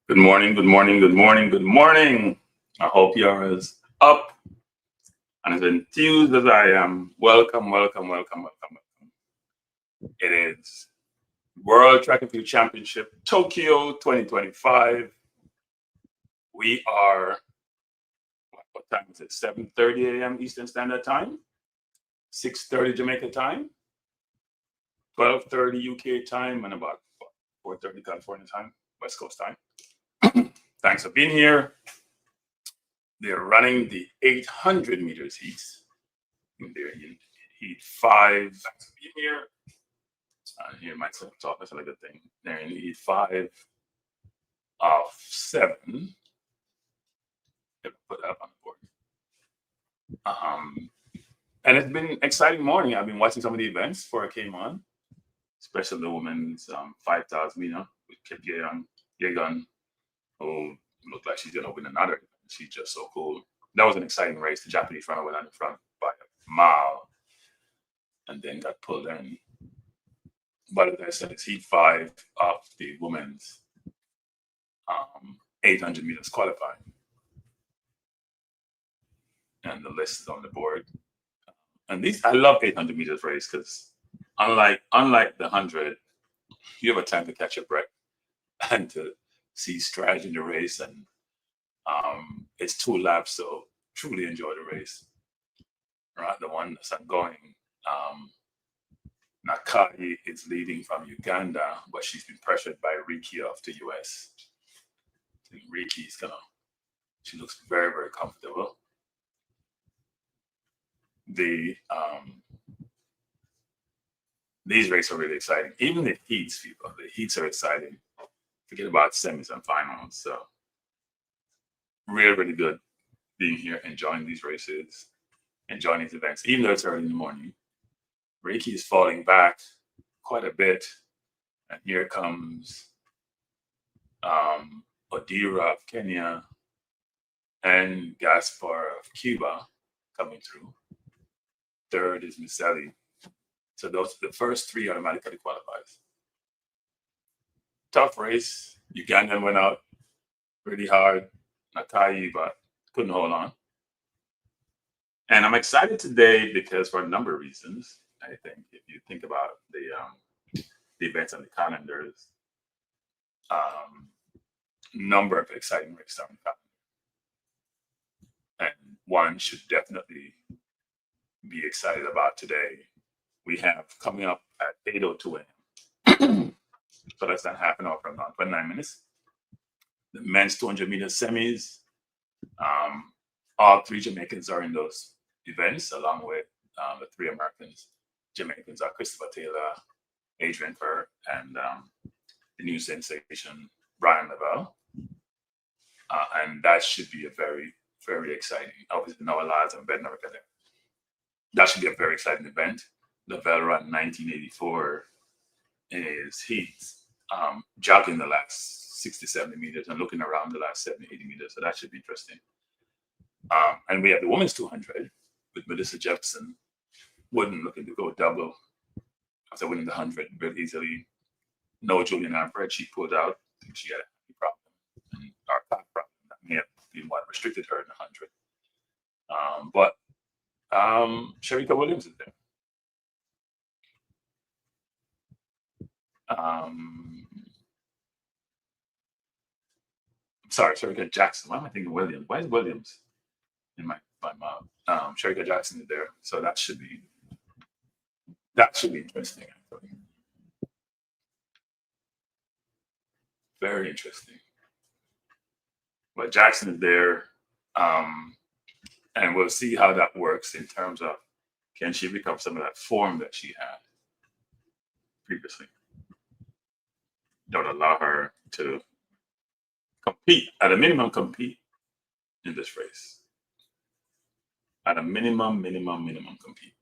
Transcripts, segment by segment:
Good morning, good morning, good morning, good morning. I hope you're as up and as enthused as I am. Welcome, welcome, welcome, welcome, welcome. It is World Track and Field Championship Tokyo 2025. We are, what time is it? 7:30 a.m. Eastern Standard Time, 6:30 Jamaica time, 12:30 UK time, and about 4:30 California time, West Coast time. Thanks for being here. They're running the 800 meters heats. They're in heat 5. Thanks for being here. Here myself talk. That's a good thing. They're in heat 5 of 7. Put that up on the board. And it's been an exciting morning. I've been watching some of the events before I came on, especially the women's 5,000 meter with Kip Yegan, who looked like she's going to win another. She's just so cool. That was an exciting race. The Japanese runner went out in front by a mile and then got pulled in. But as I said, it's heat 5 of the women's 800 meters qualifying. And the list is on the board. And I love 800 meters race because unlike the 100, you have a time to catch your breath and to see strategy in the race. And it's 2 laps, so truly enjoy the race. Right, the one that's ongoing. Nakai is leading from Uganda, but she's been pressured by Riki of the US. I think Riki's she looks very, very comfortable. These races are really exciting. Even the heats, people, the heats are exciting. Forget about semis and finals. So really, really good being here, enjoying these races, enjoying these events, even though it's early in the morning. Riki is falling back quite a bit. And here comes Odira of Kenya and Gaspar of Cuba coming through. Third is Miseli. So those the first 3 automatically qualifies. Tough race. Ugandan went out really hard. Nakai, but couldn't hold on. And I'm excited today because for a number of reasons. I think if you think about the events on the calendars, number of exciting races on the calendar. And one should definitely be excited about today. We have coming up at 8:02 a.m. So that's not half an hour from now, 29 minutes. The men's 200 meter semis. All 3 Jamaicans are in those events, along with the 3 Americans. Jamaicans are Christopher Taylor, Adrian Kerr, and the new sensation, Brian Lavelle. And that should be a very, very exciting. Obviously, Noah Lyles and Ben Norca there. That should be a very exciting event. Lavelle ran 1984 in his heats, jogging the last 60, 70 meters and looking around the last 70, 80 meters. So that should be interesting. And we have the women's 200 with Melissa Jefferson-Wooden looking to go double after winning the 100 very easily. No Julian Alfred, she pulled out. I think she had a problem, or a problem that may have been what restricted her in the 100. But Shericka Williams is there. Sorry, Shericka Jackson. Why am I thinking Williams? Why is Williams in my mouth? Shericka Jackson is there, so that should be interesting. Actually, very interesting. But Jackson is there, and we'll see how that works in terms of can she recover some of that form that she had previously. That would allow her to compete, at a minimum, compete in this race. At a minimum compete.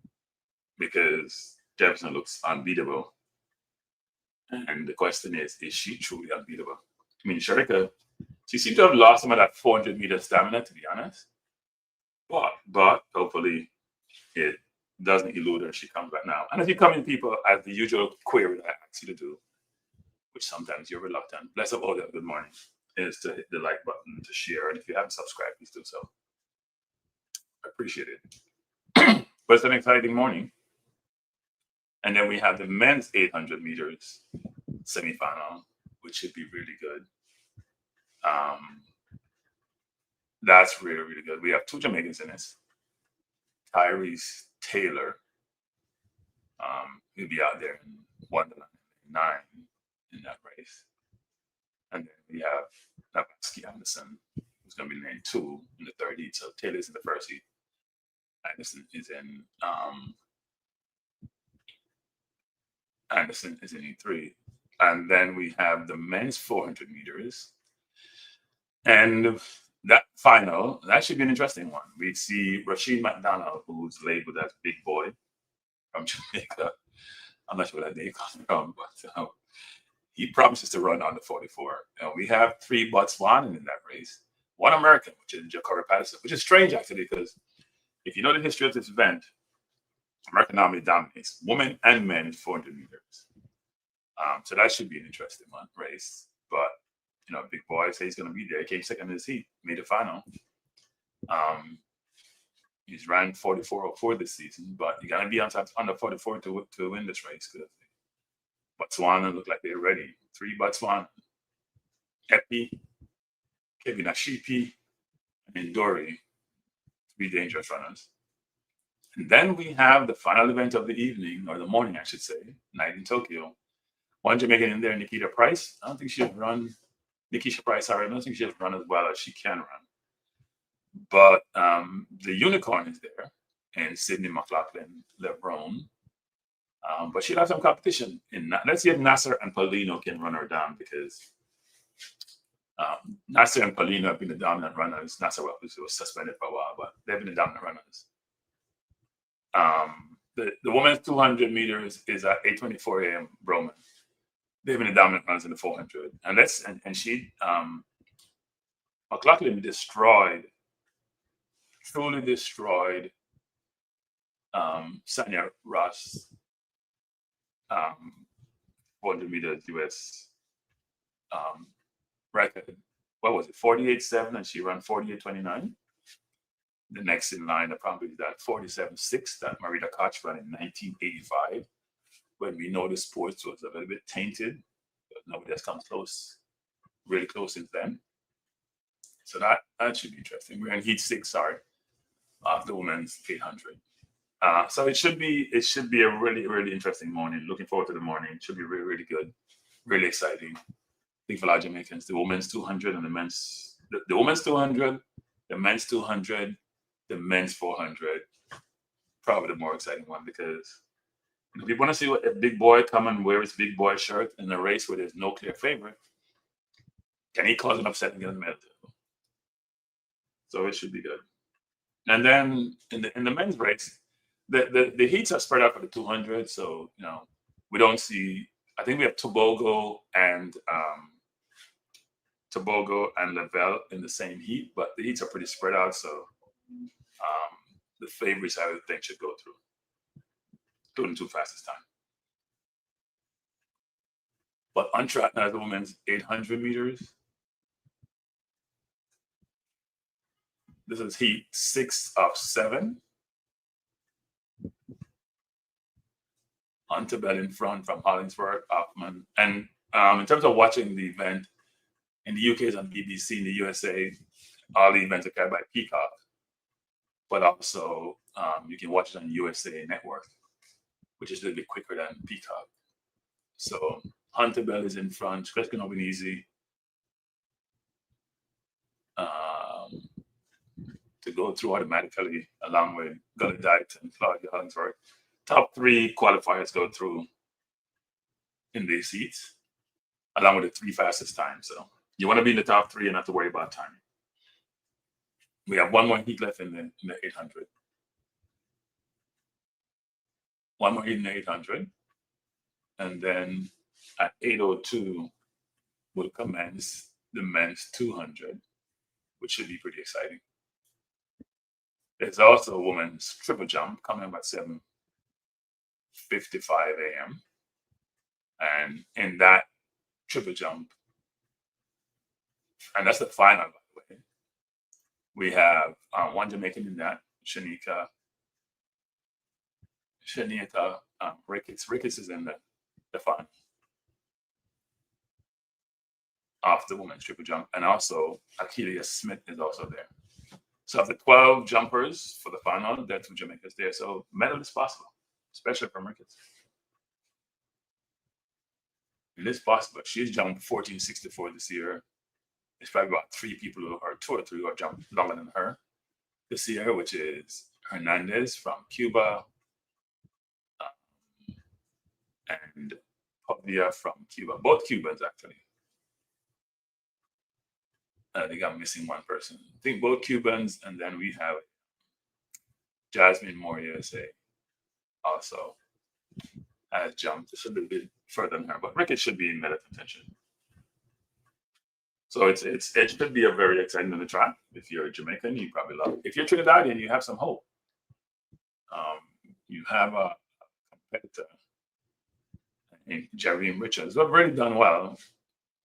Because Jefferson looks unbeatable. And the question is she truly unbeatable? I mean, Shericka, she seems to have lost some of that 400 meter stamina, to be honest. But hopefully it doesn't elude her. She comes back now. And if you come in, people, as the usual query that I ask you to do, which sometimes you're reluctant. Bless up, Oda. Good morning. is to hit the like button, to share, and if you haven't subscribed, please do so. I appreciate it. But it's an exciting morning. And then we have the men's 800 meters semifinal, which should be really good. That's really, really good. We have two Jamaicans in this. Tyrese Taylor, he'll be out there in Wonderland 9 in that race. And then we have Nabaski Anderson, who's going to be lane 2 in the third heat. So Taylor's in the first heat. Anderson is in E3. And then we have the men's 400 meters. And that final, that should be an interesting one. We see Rashid McDonald, who's labeled as Big Boy from Jamaica. I'm not sure where that name comes from, but he promises to run under 44. And we have 3 Botswanan in that race, 1 American, which is Jacora Patterson, which is strange actually, because if you know the history of this event, American Army dominates women and men 400 meters. So that should be an interesting one race. But Big Boy says he's going to be there. He came second in his heat, made the final. He's ran 44.04 this season, but you got to be on top under 44 to win this race. Because Botswana look like they're ready. 3 Botswana, Epi, Kevin Ashipi, and Dory, 3 dangerous runners. And then we have the final event of the evening, or the morning, I should say, night in Tokyo. 1 Jamaican in there, Nikita Price. I don't think she'll run. Nikisha Price, sorry, I don't think she'll run as well as she can run. But the unicorn is there, and Sydney McLaughlin-Levrone. But she'll have some competition. Let's see if Naser and Paulino can run her down, because Naser and Paulino have been the dominant runners. Naser was suspended for a while, but they've been the dominant runners. The women's 200 meters is at 8:24 a.m. Roman. They've been the dominant runners in the 400. And she, McLaughlin truly destroyed Sanya Ross, 400 meters US record. What was it, 48.7, and she ran 48.29. The next in line, probably that 47.6 that Marita Koch ran in 1985, when we know the sports was a little bit tainted, but nobody has come close, really close since then. So that should be interesting. We're in heat 6, sorry, of the women's 800. So it should be a really, really interesting morning. Looking forward to the morning. It should be really, really good, really exciting. I think for a lot of Jamaicans, the women's 200 and the men's 200, the men's 200, the men's 400, probably the more exciting one, because if you want to see what a Big Boy come and wear his Big Boy shirt in a race where there's no clear favorite, can he cause an upset and get a medal? So it should be good. And then in the men's race, the heats are spread out for the 200. So we don't see. I think we have Tebogo and Lavelle in the same heat, but the heats are pretty spread out. So the favorites, I would think, should go through. 2 and 2 fastest time. But on track now, the women's 800 meters. This is heat 6 of 7. Hunter in front from Hollingsworth, Hoffman. And in terms of watching the event, in the UK it's on BBC, in the USA, all the events are carried by Peacock. But also you can watch it on USA Network, which is a little bit quicker than Peacock. So Hunter Bell is in front, Chris Obeneze to go through automatically, along with Gully Dyke and Claudia Hollingsworth. Top 3 qualifiers go through in these heats, along with the 3 fastest times. So you want to be in the top 3 and not to worry about time. We have 1 more heat left in the 800. 1 more heat in the 800. And then at 8:02, will commence the men's 200, which should be pretty exciting. There's also a women's triple jump coming up at 7:55 a.m. And in that triple jump, And that's the final, by the way. We have one Jamaican in that, Shericka Ricketts. Ricketts is in the final of the women's triple jump. And also, Anavia Smith is also there. So of the 12 jumpers for the final, there are 2 Jamaicans there. So medal is possible, especially from Ricketts. It is possible. She's jumped 1464 this year. There's probably about 3 people who are 2 or 3 who have jumped longer than her this year, which is Hernandez from Cuba and Pavia from Cuba. Both Cubans, actually. I think I'm missing one person. I think both Cubans, and then we have Jasmine Moore USA also has jumped just a little bit further than her, but Ricketts should be in medal contention. So it should be a very exciting on the track. If you're Jamaican, you probably love it. If you're Trinidadian, you have some hope. You have a competitor in Jerry Richards, who have really done well.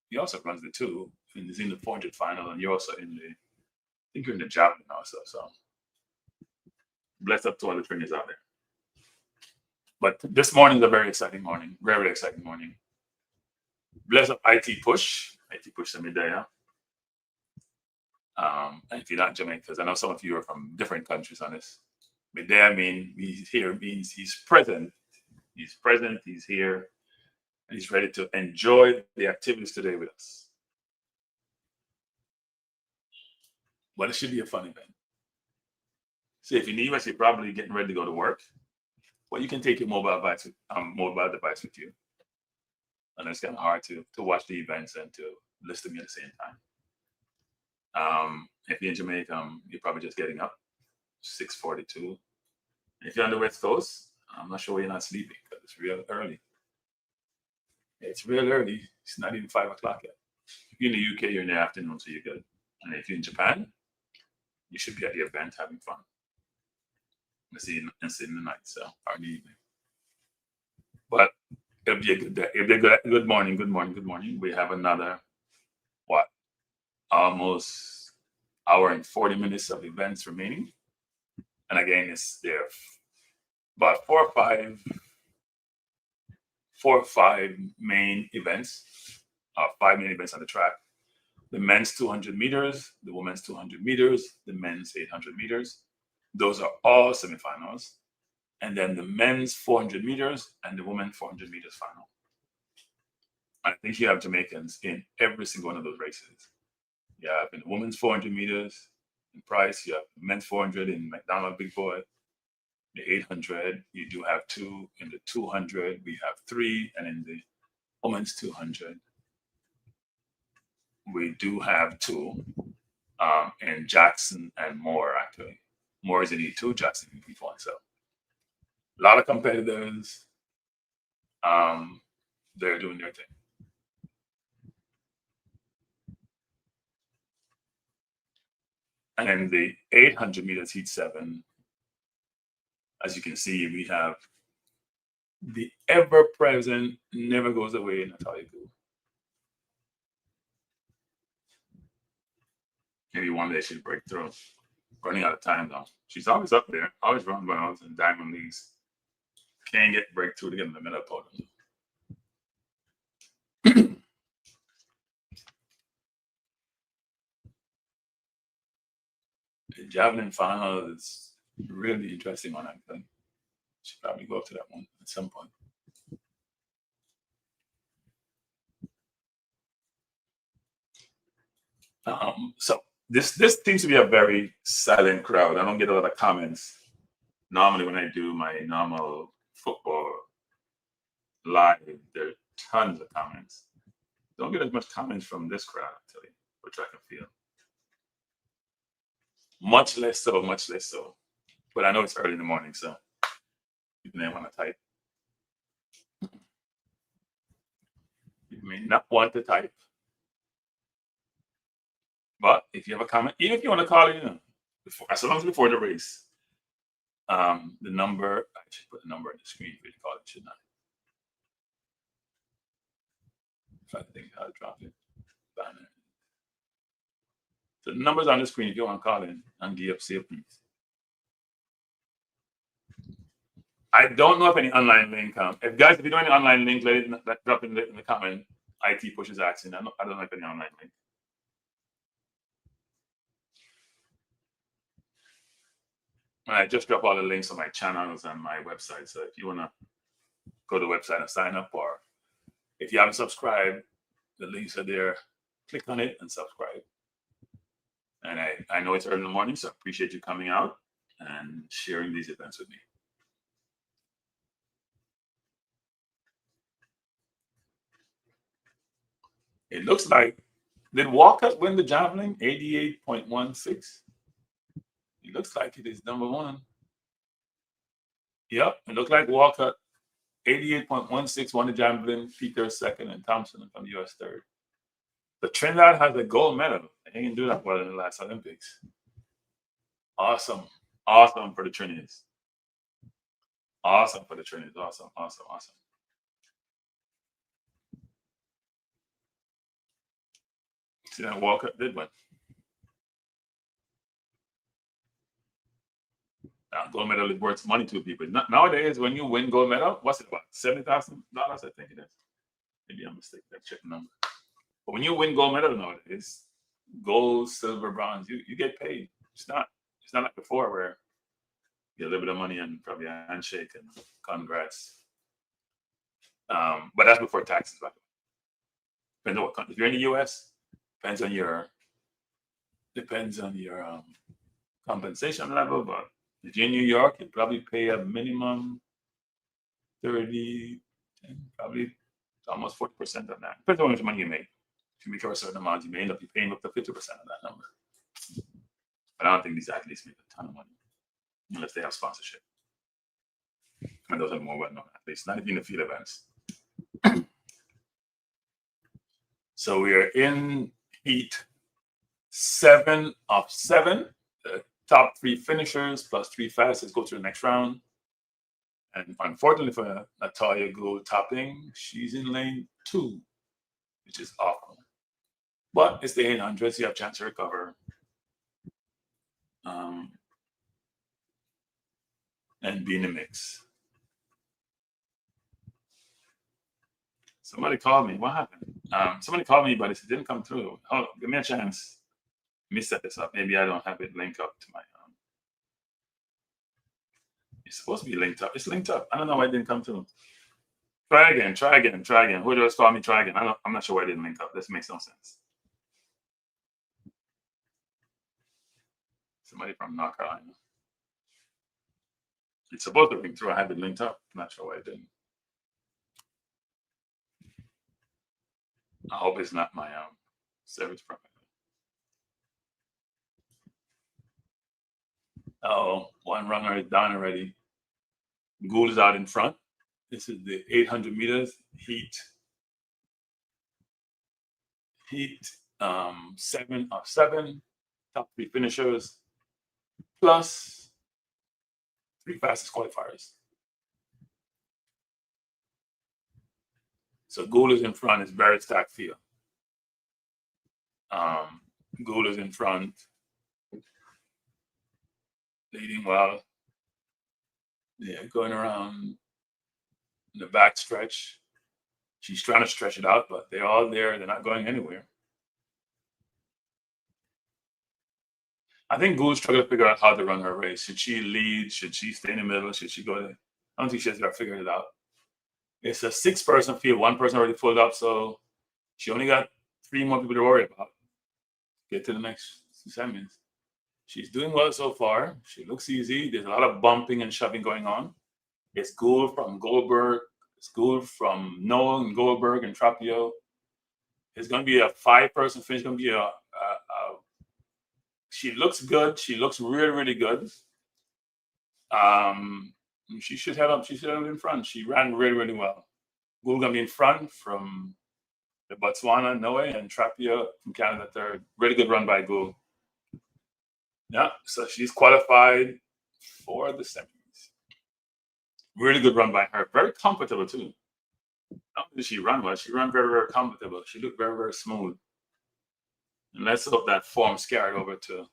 He also runs the 2, and he's in the 400 final, and you're also in the, I think you're in the javelin also. So bless up to all the trainers out there. But this morning is a very exciting morning, very exciting morning. Bless up IT Push Samidaya. And if you're not Jamaican, because I know some of you are from different countries on this. Midaya means he's present. He's present, he's here, and he's ready to enjoy the activities today with us. Well, it should be a fun event. See, if you need us, you're probably getting ready to go to work. Well, you can take your mobile device with you. And it's kind of hard to watch the events and to listen to me at the same time. If you're in Jamaica, you're probably just getting up, 6:42. If you're on the West Coast, I'm not sure why you're not sleeping, because it's real early. It's real early. It's not even 5 o'clock yet. If you're in the UK, you're in the afternoon, so you're good. And if you're in Japan, you should be at the event having fun. And see in the night, so or in the evening. But it'll be a good day. It'll be a good morning. Good morning. We have another almost hour and 40 minutes of events remaining. And again, it's there about 4 or 5 main events, 5 main events on the track. The men's 200 meters, the women's 200 meters, the men's 800 meters. Those are all semifinals. And then the men's 400 meters and the women's 400 meters final. I think you have Jamaicans in every single one of those races. You have in the women's 400 meters in Price, you have men's 400 in McDonald Big Boy, the 800, you do have 2 in the 200, we have 3, and in the women's 200, we do have 2 in Jackson and Moore, actually. Moore is in E2, Jackson in P1. So a lot of competitors, they're doing their thing. And in the 800 meters heat 7, as you can see, we have the ever-present, never goes away Natalia Gu. Maybe one day she'll break through. Running out of time though. She's always up there, always running miles in diamond leagues. Can't get breakthrough to get in the middle of the podium. The javelin final is really interesting one, I think. Should probably go to that one at some point. So this seems to be a very silent crowd. I don't get a lot of comments. Normally when I do my normal football live, there are tons of comments. Don't get as much comments from this crowd, I tell you, for track and field. Much less so. But I know it's early in the morning, so people may want to type. You may not want to type. But if you have a comment, even if you want to call in, as long as before the race, the number, I should put the number on the screen for you to call it, shouldn't I? If I think how to drop it. Banner. The numbers on the screen if you want to call in and give up save, please. I don't know if any online link if you do any online link, drop in the comment. IT pushes action. I don't know if any online link. I just drop all the links on my channels and my website. So if you want to go to the website and sign up, or if you haven't subscribed, the links are there. Click on it and subscribe. And I know it's early in the morning, so I appreciate you coming out and sharing these events with me. It looks like, did Walker win the javelin? 88.16. It looks like it is number one. Yep, it looked like Walker, 88.16, won the javelin, Peter second, and Thompson from the US third. The Trinidad has a gold medal. They didn't do that well in the last Olympics. Awesome. Awesome for the Trinis. Awesome for the Trinis. Awesome, awesome, awesome. See that Walker did win. Gold medal is worth money to people. Nowadays, when you win gold medal, what's it about? $70,000, I think it is. Maybe I'm mistaken. Check the number. But when you win gold medal nowadays, gold, silver, bronze, you get paid. It's not like before where you get a little bit of money and probably a handshake and congrats. But that's before taxes, by the way. Depends on what country. If you're in the US, depends on your compensation level. But if you're in New York, you probably pay a minimum 30, probably almost 40% on that. Depends on how much money you make. If you make a certain amount, you may end up paying up to 50% of that number. But I don't think these athletes make a ton of money unless they have sponsorship. And those are more well-known athletes, not even the field events. So we are in heat 7 of 7. The top 3 finishers plus 3 fastest go to the next round. And unfortunately for Natalia Gould-Topping, she's in lane 2, which is awful. But it's the 800s, you have a chance to recover. And be in the mix. Somebody called me. What happened? Somebody called me, but it didn't come through. Oh, give me a chance. Let me set this up. Maybe I don't have it linked up to my. It's supposed to be linked up. It's linked up. I don't know why it didn't come through. Try again. Who just called me? Try again. I'm not sure why it didn't link up. This makes no sense. Somebody from North Carolina. It's supposed to link through. I have it linked up. I'm not sure why it didn't. I hope it's not my service provider. Oh, one runner is down already. Gould is out in front. This is the 800 meters heat. 7 of 7. Top 3 finishers plus 3 fastest qualifiers. So Gould is in front. It's very stacked field. Gould is in front, leading well. Yeah, going around in the back stretch. She's trying to stretch it out, but they're all there. They're not going anywhere. I think Gould's trying to figure out how to run her race. Should she lead? Should she stay in the middle? Should she go there? I don't think she's got figured it out. It's a 6-person field. 1 person already pulled up, so she only got 3 more people to worry about. Get to the next semis. She's doing well so far. She looks easy. There's a lot of bumping and shoving going on. It's Gould from Goldberg. It's Gould from Noel and Goldberg and Trapio. It's going to be a 5-person finish. It's going to be she looks good. She looks really, really good. She should have up. She should have in front. She ran really, really well. Gould going to be in front from the Botswana, Noe, and Trapio from Canada third. Really good run by Gould. Yeah, so she's qualified for the semis. Really good run by her. Very comfortable too. Not only did she run well, she ran very, very comfortable. She looked very, very smooth. And let's hope that form's carried over to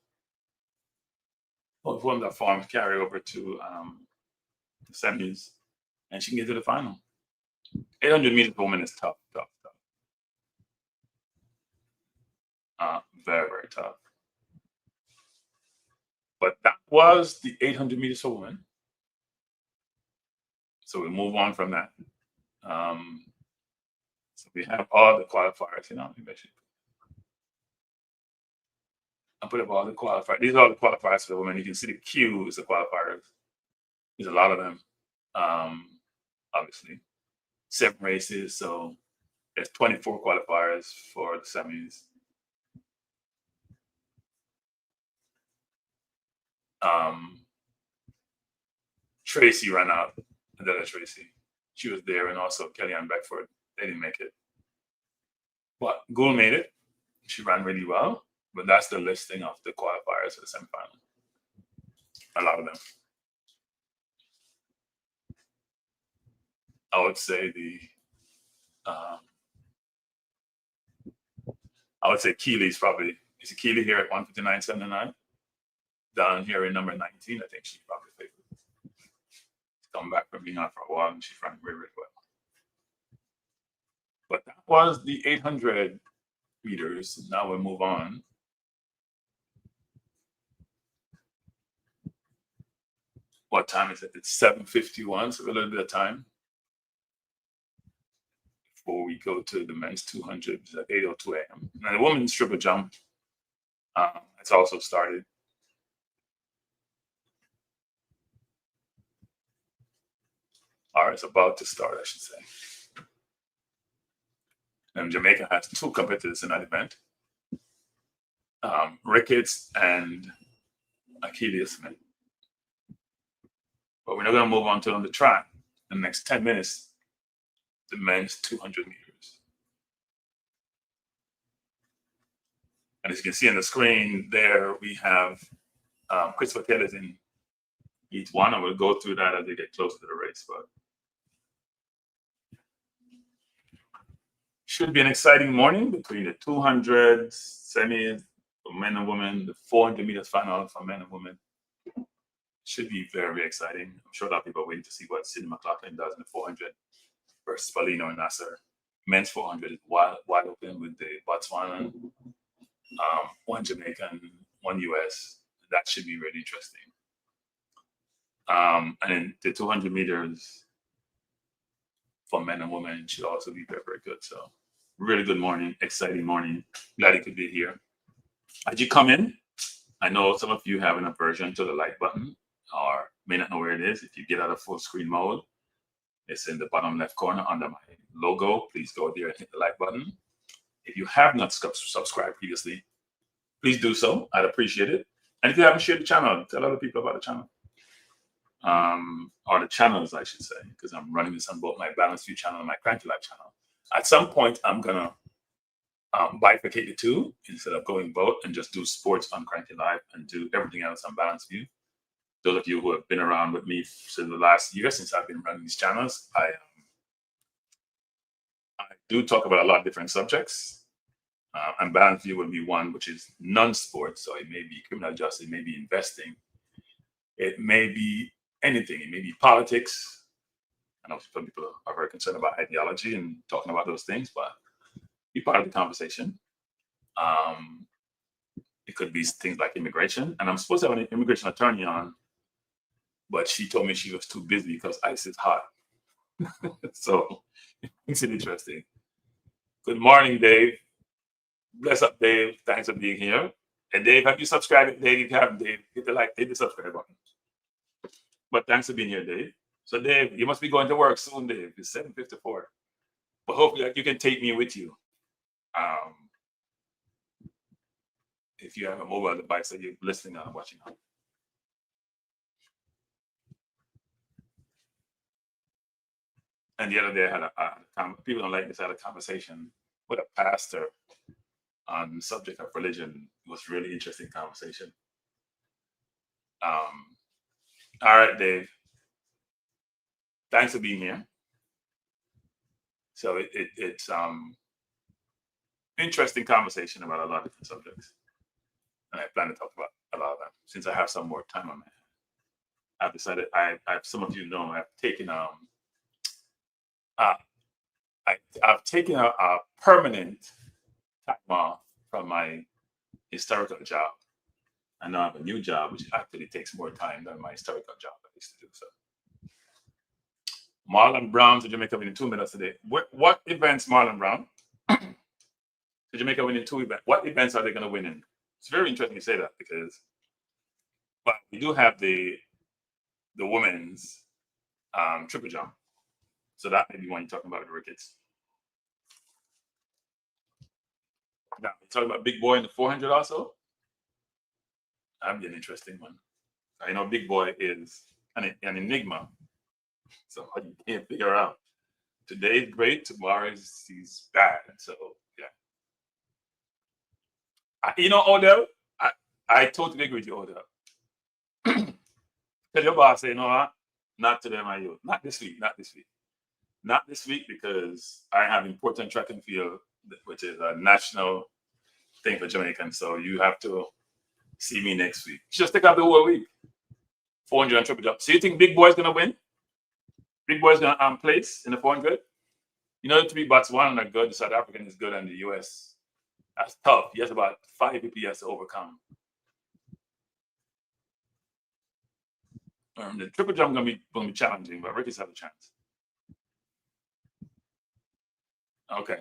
the semis, and she can get to the final. 800 meters for women is tough. Very, very tough. But that was the 800 meters for women. So we move on from that. So we have all the qualifiers. I put up all the qualifiers. These are all the qualifiers for the women. You can see the Q is the qualifiers. There's a lot of them. Obviously, 7 races. So there's 24 qualifiers for the semis. Tracy ran out. Adela Tracy. She was there, and also Kellyanne Beckford. They didn't make it. But Gould made it. She ran really well. But that's the listing of the qualifiers for the semifinal. A lot of them. I would say Keely's probably, is it Keely here at 159.79? Down here in number 19, I think she's probably favorite. She's come back from being out for a while, and she's running very, very well. But that was the 800 meters. Now we'll move on. What time is it? It's 7:51, so a little bit of time before we go to the men's 200 at 8:02 a.m. And the women's triple jump, it's also started. Or it's about to start, I should say. And Jamaica has 2 competitors in that event. Ricketts and Akeelia Smith. But we're not going to move on to on the track in the next 10 minutes, the men's 200 meters. And as you can see on the screen there, we have Christopher Taylor's in each one. I will go through that as they get closer to the race. But should be an exciting morning between the 200 semis for men and women, the 400 meters final for men and women. Should be very, very exciting. I'm sure a lot of people are waiting to see what Sidney McLaughlin does in the 400 versus Paulino and Naser. Men's 400 is wide open with the Botswana, 1 Jamaican, 1 US. That should be really interesting. And then the 200 meters for men and women should also be very, very good. So really good morning, exciting morning. Glad you could be here. As you come in, I know some of you have an aversion to the like button or may not know where it is. If you get out of full screen mode, it's in the bottom left corner under my logo. Please go there and hit the like button. If you have not subscribed previously, please do so. I'd appreciate it. And if you haven't shared the channel, tell other people about the channel. Or the channels, I should say, because I'm running this on both my Balanced View channel and my Cranky Life channel. At some point, I'm going to bifurcate the two instead of going both and just do sports on Cranky Life and do everything else on Balanced View. Those of you who have been around with me since the last year, since I've been running these channels, I do talk about a lot of different subjects. And Balanced View will be one which is non-sports. So it may be criminal justice, it may be investing, it may be anything, it may be politics. I know some people are very concerned about ideology and talking about those things, but be part of the conversation. It could be things like immigration. And I'm supposed to have an immigration attorney on, but she told me she was too busy because ICE is hot. So it's interesting. Good morning, Dave. Bless up, Dave. Thanks for being here. And Dave, have you subscribed? Dave, if you haven't, Dave, hit the like, hit the subscribe button. But thanks for being here, Dave. So Dave, you must be going to work soon, Dave. It's 7:54. But hopefully you can take me with you. If you have a mobile device that you're listening or watching on. And the other day I had people don't like this, I had a conversation with a pastor on the subject of religion. It was a really interesting conversation. All right, Dave. Thanks for being here. So it's interesting conversation about a lot of different subjects. And I plan to talk about a lot of them since I have some more time on my hands. I've decided, some of you know, I've taken uh, I've taken a permanent time off from my historical job. I now have a new job, which actually takes more time than my historical job I used to do. So, Marlon Brown to Jamaica winning 2 minutes today. What events, Marlon Brown? To Jamaica winning 2 events. What events are they going to win in? It's very interesting you say that because, but we do have the women's triple jump. So that may be one you're talking about with the Ricketts. Now, you're talking about Big Boy in the 400 also? That'd be an interesting one. I know Big Boy is an enigma. So you can't figure out. Today's great, tomorrow he's bad. So, yeah. Odell, I totally agree with you, Odell. Tell your boss, say, no, not today, my youth. Not this week, not this week. Not this week because I have important track and field, which is a national thing for Jamaicans. So you have to see me next week. Just take out the whole week. 400 and triple jump. So you think Big Boy's going to win? Big Boy's going to place in the 400? To be Botswana are good, the South African is good, and the US, that's tough. He has about 5 people he has to overcome. The triple jump going to be challenging, but Ricky's have a chance. Okay.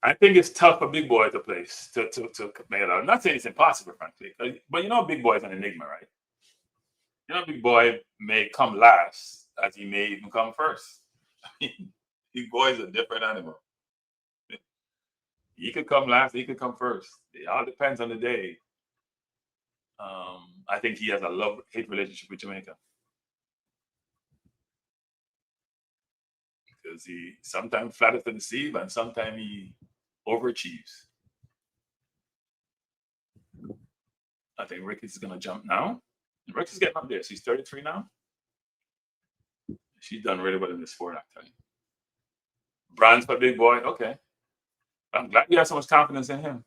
I think it's tough for Big Boy to place to make it out. I'm not saying it's impossible, frankly, but Big Boy is an enigma, right? Big Boy may come last, as he may even come first. Big Boy is a different animal. He could come last, he could come first. It all depends on the day. I think he has a love-hate relationship with Jamaica. Because he sometimes flatters to deceive and sometimes he overachieves. I think Ricky's going to jump now. Ricky's getting up there. She's 33 now. She's done really well in this sport, actually. Bronze for Big Boy. Okay. I'm glad you have so much confidence in him.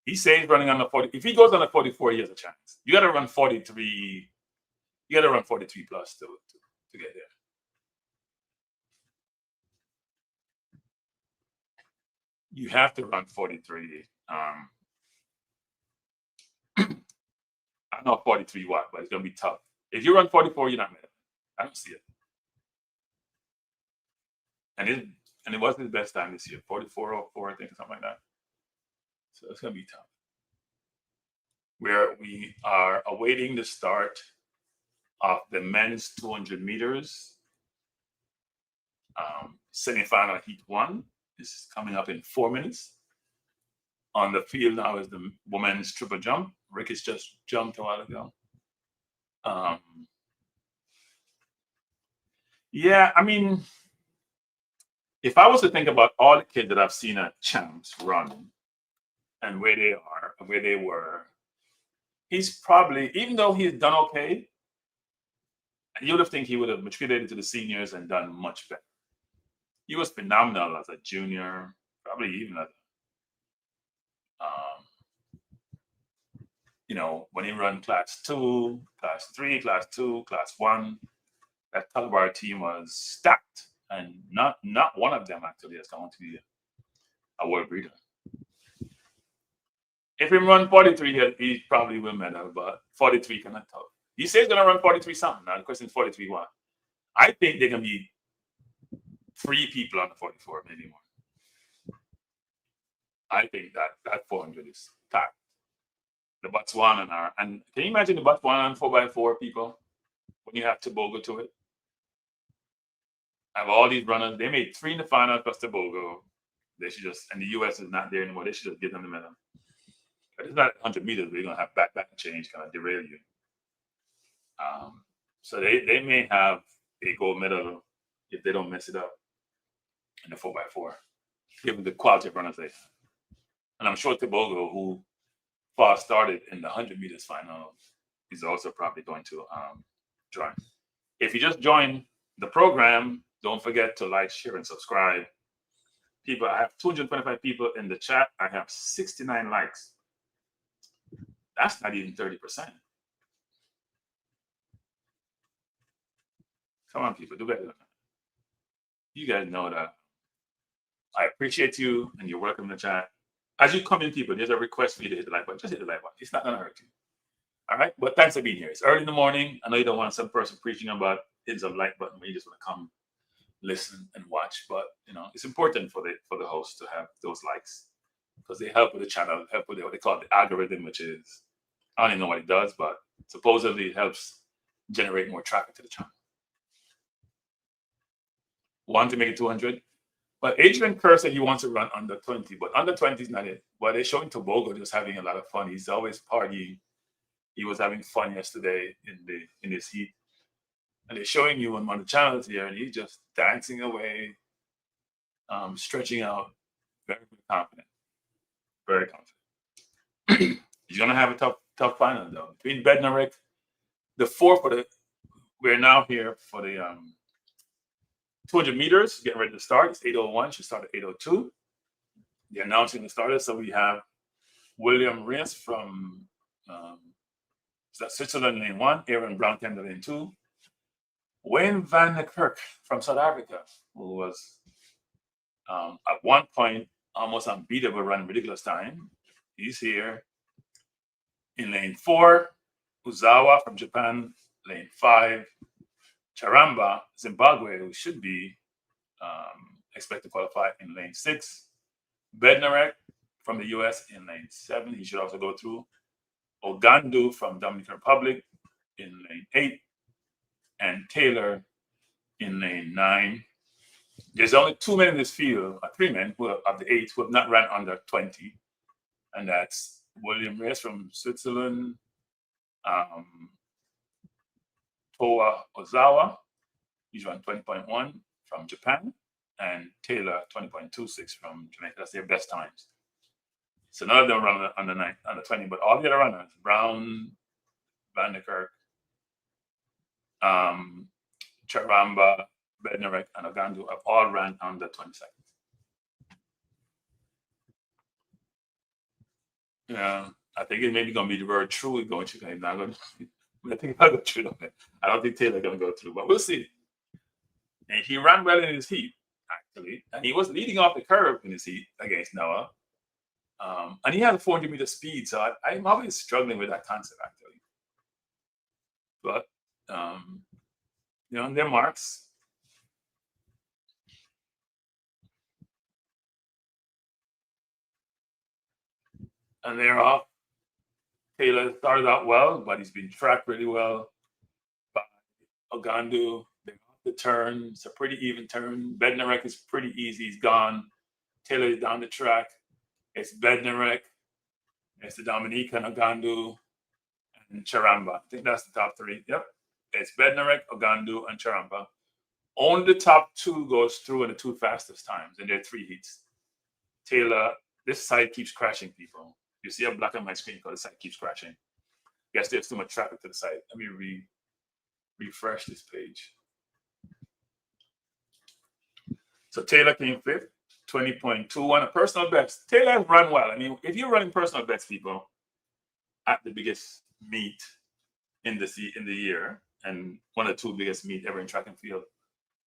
He says running on the 40. If he goes on the 44, he has a chance. You got to run 43. You got to run 43 plus to get there. You have to run 43. I know 43 what, but it's going to be tough. If you run 44, you're not mad. I don't see it. And it was his best time this year, 44.04, I think, something like that. So it's going to be tough. We are awaiting the start of the men's 200 meters semifinal heat 1. This is coming up in 4 minutes. On the field now is the women's triple jump. Ricky's just jumped a while ago. Yeah, I mean, if I was to think about all the kids that I've seen at champs run and where they are and where they were, he's probably, even though he's done okay, you would have think he would have matriculated to the seniors and done much better. He was phenomenal as a junior, probably even as when he ran class 2, class 3, class 2, class 1, that Talbar team was stacked, and not one of them actually has gone to be a world breeder. If he run 43, he probably will medal, but 43 cannot tell. He says he's gonna run 43 something. Now the question is 43 what? I think there can be 3 people on the 44, maybe more. I think that 400 is packed. The Botswana are, and can you imagine the Botswana 4x4 people when you have Tebogo to it? Have all these runners. They made 3 in the final plus Tebogo. They should just, and the US is not there anymore. They should just give them the medal. But it's not 100 meters. We're gonna have back and change, kind of derail you. So they may have a gold medal if they don't mess it up in the 4x4, given the quality of runners they have. And I'm sure Tebogo, who far started in the 100 meters final, is also probably going to join. If you just join the program, don't forget to like, share, and subscribe. people. I have 225 people in the chat. I have 69 likes. That's not even 30%. Come on, people, do better than that. You guys know that. I appreciate you, and you're welcome in the chat. As you come in, people, there's a request for you to hit the like button. Just hit the like button. It's not going to hurt you. All right? But thanks for being here. It's early in the morning. I know you don't want some person preaching about hitting some like button, but you just want to come listen and watch. But, it's important for the host to have those likes because they help with the channel, help with what they call the algorithm, which is, I don't even know what it does, but supposedly it helps generate more traffic to the channel. Want to make it 200? But Adrian Kerr said he wants to run under 20, but under 20 is not it. But they're showing Tebogo just having a lot of fun. He's always partying. He was having fun yesterday in his heat. And they're showing you on one of the channels here, and he's just dancing away, stretching out, very confident. Very confident. He's gonna have a tough final though. Between Bednarik, we're now here for the 200 meters, getting ready to start. It's 8:01. Should start at 8:02. They're announcing the starters. So we have William Rees from Switzerland, lane 1. Aaron Brown Kendall, lane 2. Wayne van der Kerk from South Africa, who was at one point almost unbeatable, run ridiculous time. He's here. In lane 4, Uzawa from Japan, lane 5. Charamba, Zimbabwe, who should be expected to qualify in lane 6. Bednarek from the US in lane 7. He should also go through. Ogandu from Dominican Republic in lane 8. And Taylor in lane 9. There's only 2 men in this field, 3 men of the 8 who have not run under 20. And that's William Rees from Switzerland, Toa Ozawa, he's run 20.1 from Japan, and Taylor 20.26 from Jamaica. That's their best times. So none of them run under 20, but all the other runners, Brown, Van der Kerk, Charamba, Bednarek, and Ogandu have all ran under 20 seconds. Yeah, I think it may be going to be the word true going to. He's not going to. I think I'll go through. I don't think Taylor's going to go through, but we'll see. And he ran well in his heat, actually, and he was leading off the curve in his heat against Noah. And he had a 400-meter speed, so I'm always struggling with that concept, actually. But their marks. And they're off. Taylor started out well, but he's been tracked really well by Ogandu. They're off the turn. It's a pretty even turn. Bednarek is pretty easy. He's gone. Taylor is down the track. It's Bednarek. It's the Dominican, Ogandu, and Charamba. I think that's the top 3. Yep. It's Bednarek, Ogandu, and Charamba. Only the top 2 goes through in the 2 fastest times, and there are 3 heats. Taylor, this side keeps crashing people. You see a black and white screen because the site keeps crashing. Guess there's too much traffic to the site. Let me refresh this page. So Taylor came 5th, 20.21, a personal best. Taylor has run well. I mean, if you're running personal best, people, at the biggest meet in the year, and one of the 2 biggest meet ever in track and field,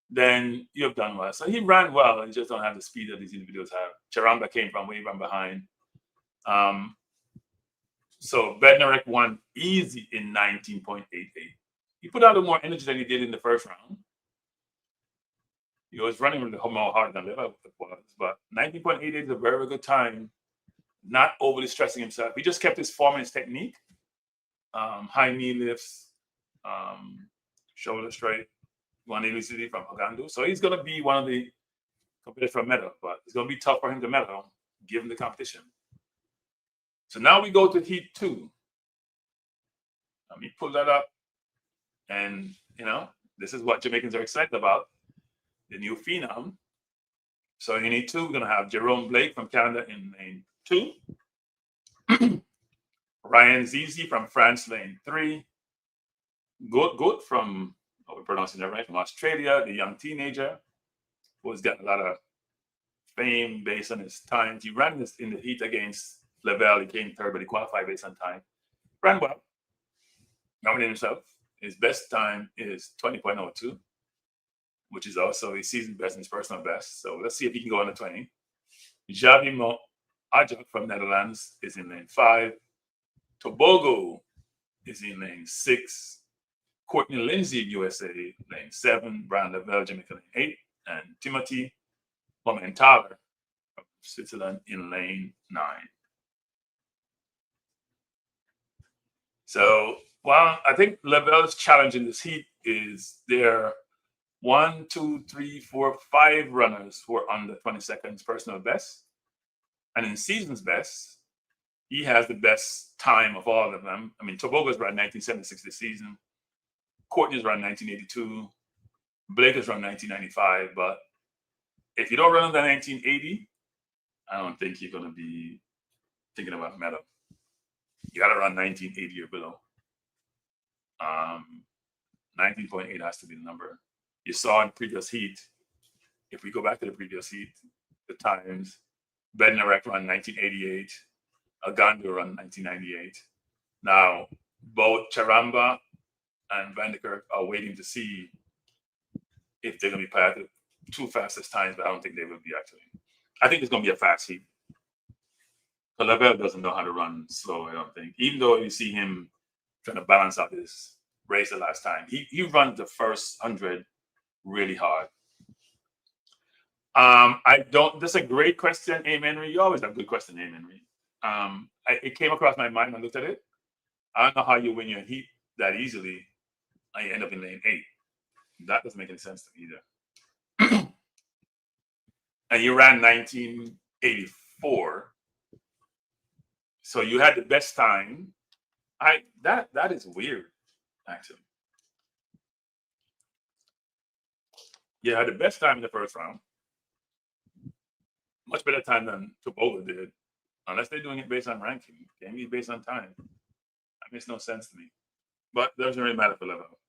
then you have done well. So he ran well, and just don't have the speed that these individuals have. Charamba came from way from behind. So Bednarek won easy in 19.88. He put out a little more energy than he did in the first round. He was running really more hard than Liver was, but 19.88 is a very, very good time. Not overly stressing himself. He just kept his form and his technique. High knee lifts, shoulder straight, one elucidity from Ogandu. So he's going to be one of the competitors for a medal, but it's going to be tough for him to medal given the competition. So now we go to heat 2. Let me pull that up. And, this is what Jamaicans are excited about, the new phenom. So in heat 2, we're going to have Jerome Blake from Canada in lane 2. Ryan Zizi from France, lane 3. Good from, we're pronouncing that right, from Australia, the young teenager who's got a lot of fame based on his times. He ran this in the heat against Letsile. He came third, but he qualified based on time. Ran well. Nominated himself. His best time is 20.02, which is also his season best and his personal best. So let's see if he can go under 20. Javi Ajak from Netherlands is in lane 5. Tebogo is in lane 6. Courtney Lindsay, USA, lane 7. Brian Lavelle, Jamaica, lane 8. And Timothy Momentaler from Switzerland in lane 9. So, well, I think Lavelle's challenge in this heat is there 1, 2, 3, 4, 5 runners who are under 20 seconds personal best. And in season's best, he has the best time of all of them. I mean, Tebogo's run 1976 this season. Courtney's run 1982. Blake has run 1995. But if you don't run under 1980, I don't think you're going to be thinking about medal. You got to run 1980 or below. 19.8 has to be the number. You saw in previous heat, if we go back to the previous heat, the times, Bednarek run 1988, Agandu run 1998. Now, both Charamba and Van der Kerk are waiting to see if they're going to be part of the 2 fastest times, but I don't think they will be actually. I think it's going to be a fast heat. But Lavelle doesn't know how to run slow, I don't think. Even though you see him trying to balance out his race the last time, he runs the first 100 really hard. That's a great question, Aim Henry. You always have good question, Aim Henry. It came across my mind when I looked at it. I don't know how you win your heat that easily and you end up in lane 8. That doesn't make any sense to me either. And you ran 1984. So you had the best time. That is weird, actually. You had the best time in the first round. Much better time than Tebogo did. Unless they're doing it based on ranking. It can't be based on time. That makes no sense to me. But it doesn't really matter for level.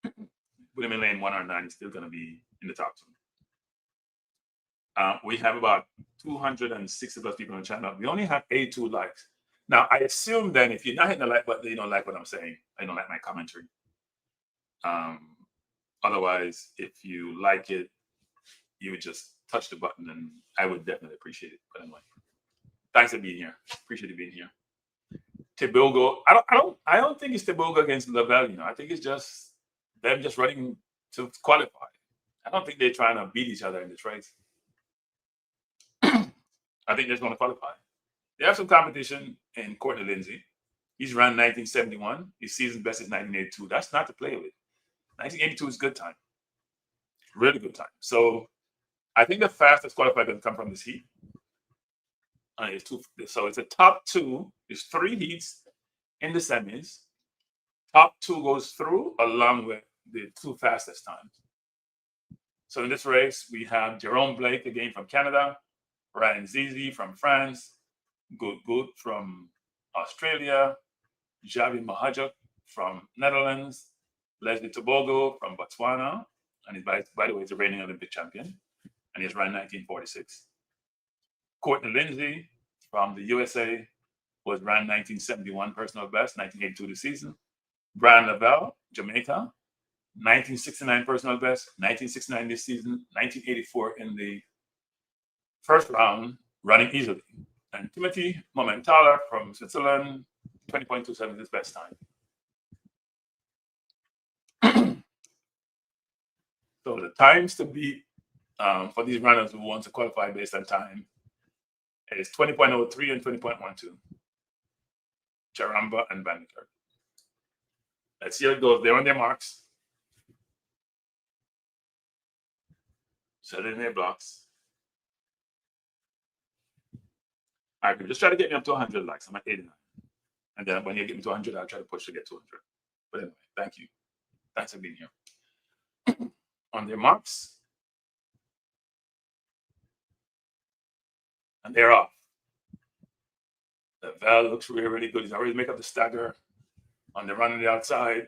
Put him in lane 1 or 9, he's still going to be in the top 2. We have about 260 plus people on the channel. We only have 82 likes. Now, I assume then if you're not hitting the like button, you don't like what I'm saying. I don't like my commentary. Otherwise, if you like it, you would just touch the button and I would definitely appreciate it. But anyway, thanks for being here. Appreciate you being here. Tebogo, I don't think it's Tebogo against Lavelle. I think it's just them just running to qualify. I don't think they're trying to beat each other in this race. I think they're just going to qualify. They have some competition in Courtney Lindsay. He's run 1971. His season best is 1982. That's not to play with. 1982 is good time. Really good time. So I think the fastest qualifier going to come from this heat. So it's a top 2. There's 3 heats in the semis. Top 2 goes through along with the 2 fastest times. So in this race, we have Jerome Blake again from Canada, Ryan Zizi from France, Good from Australia, Javi Mahajak from Netherlands, Letsile Tebogo from Botswana, and he's by the way, he's a reigning Olympic champion, and he's run 1946. Courtney Lindsay from the USA was ran 1971 personal best, 1982 this season. Brian Lavelle, Jamaica, 1969 personal best, 1969 this season, 1984 in the first round, running easily. And Timothy Momentaler from Switzerland, 20.27 is his best time. So the times to beat for these runners who want to qualify based on time is 20.03 and 20.12. Charamba and Van der Kerk. Let's see how it goes. They're on their marks. Set in their blocks. All right, just try to get me up to 100 likes. I'm at 89. And then when you get me to 100, I'll try to push to get to 100. But anyway, thank you. Thanks for being here. On their marks. And they're off. The Val looks really, really good. He's already make up the stagger on the run on the outside.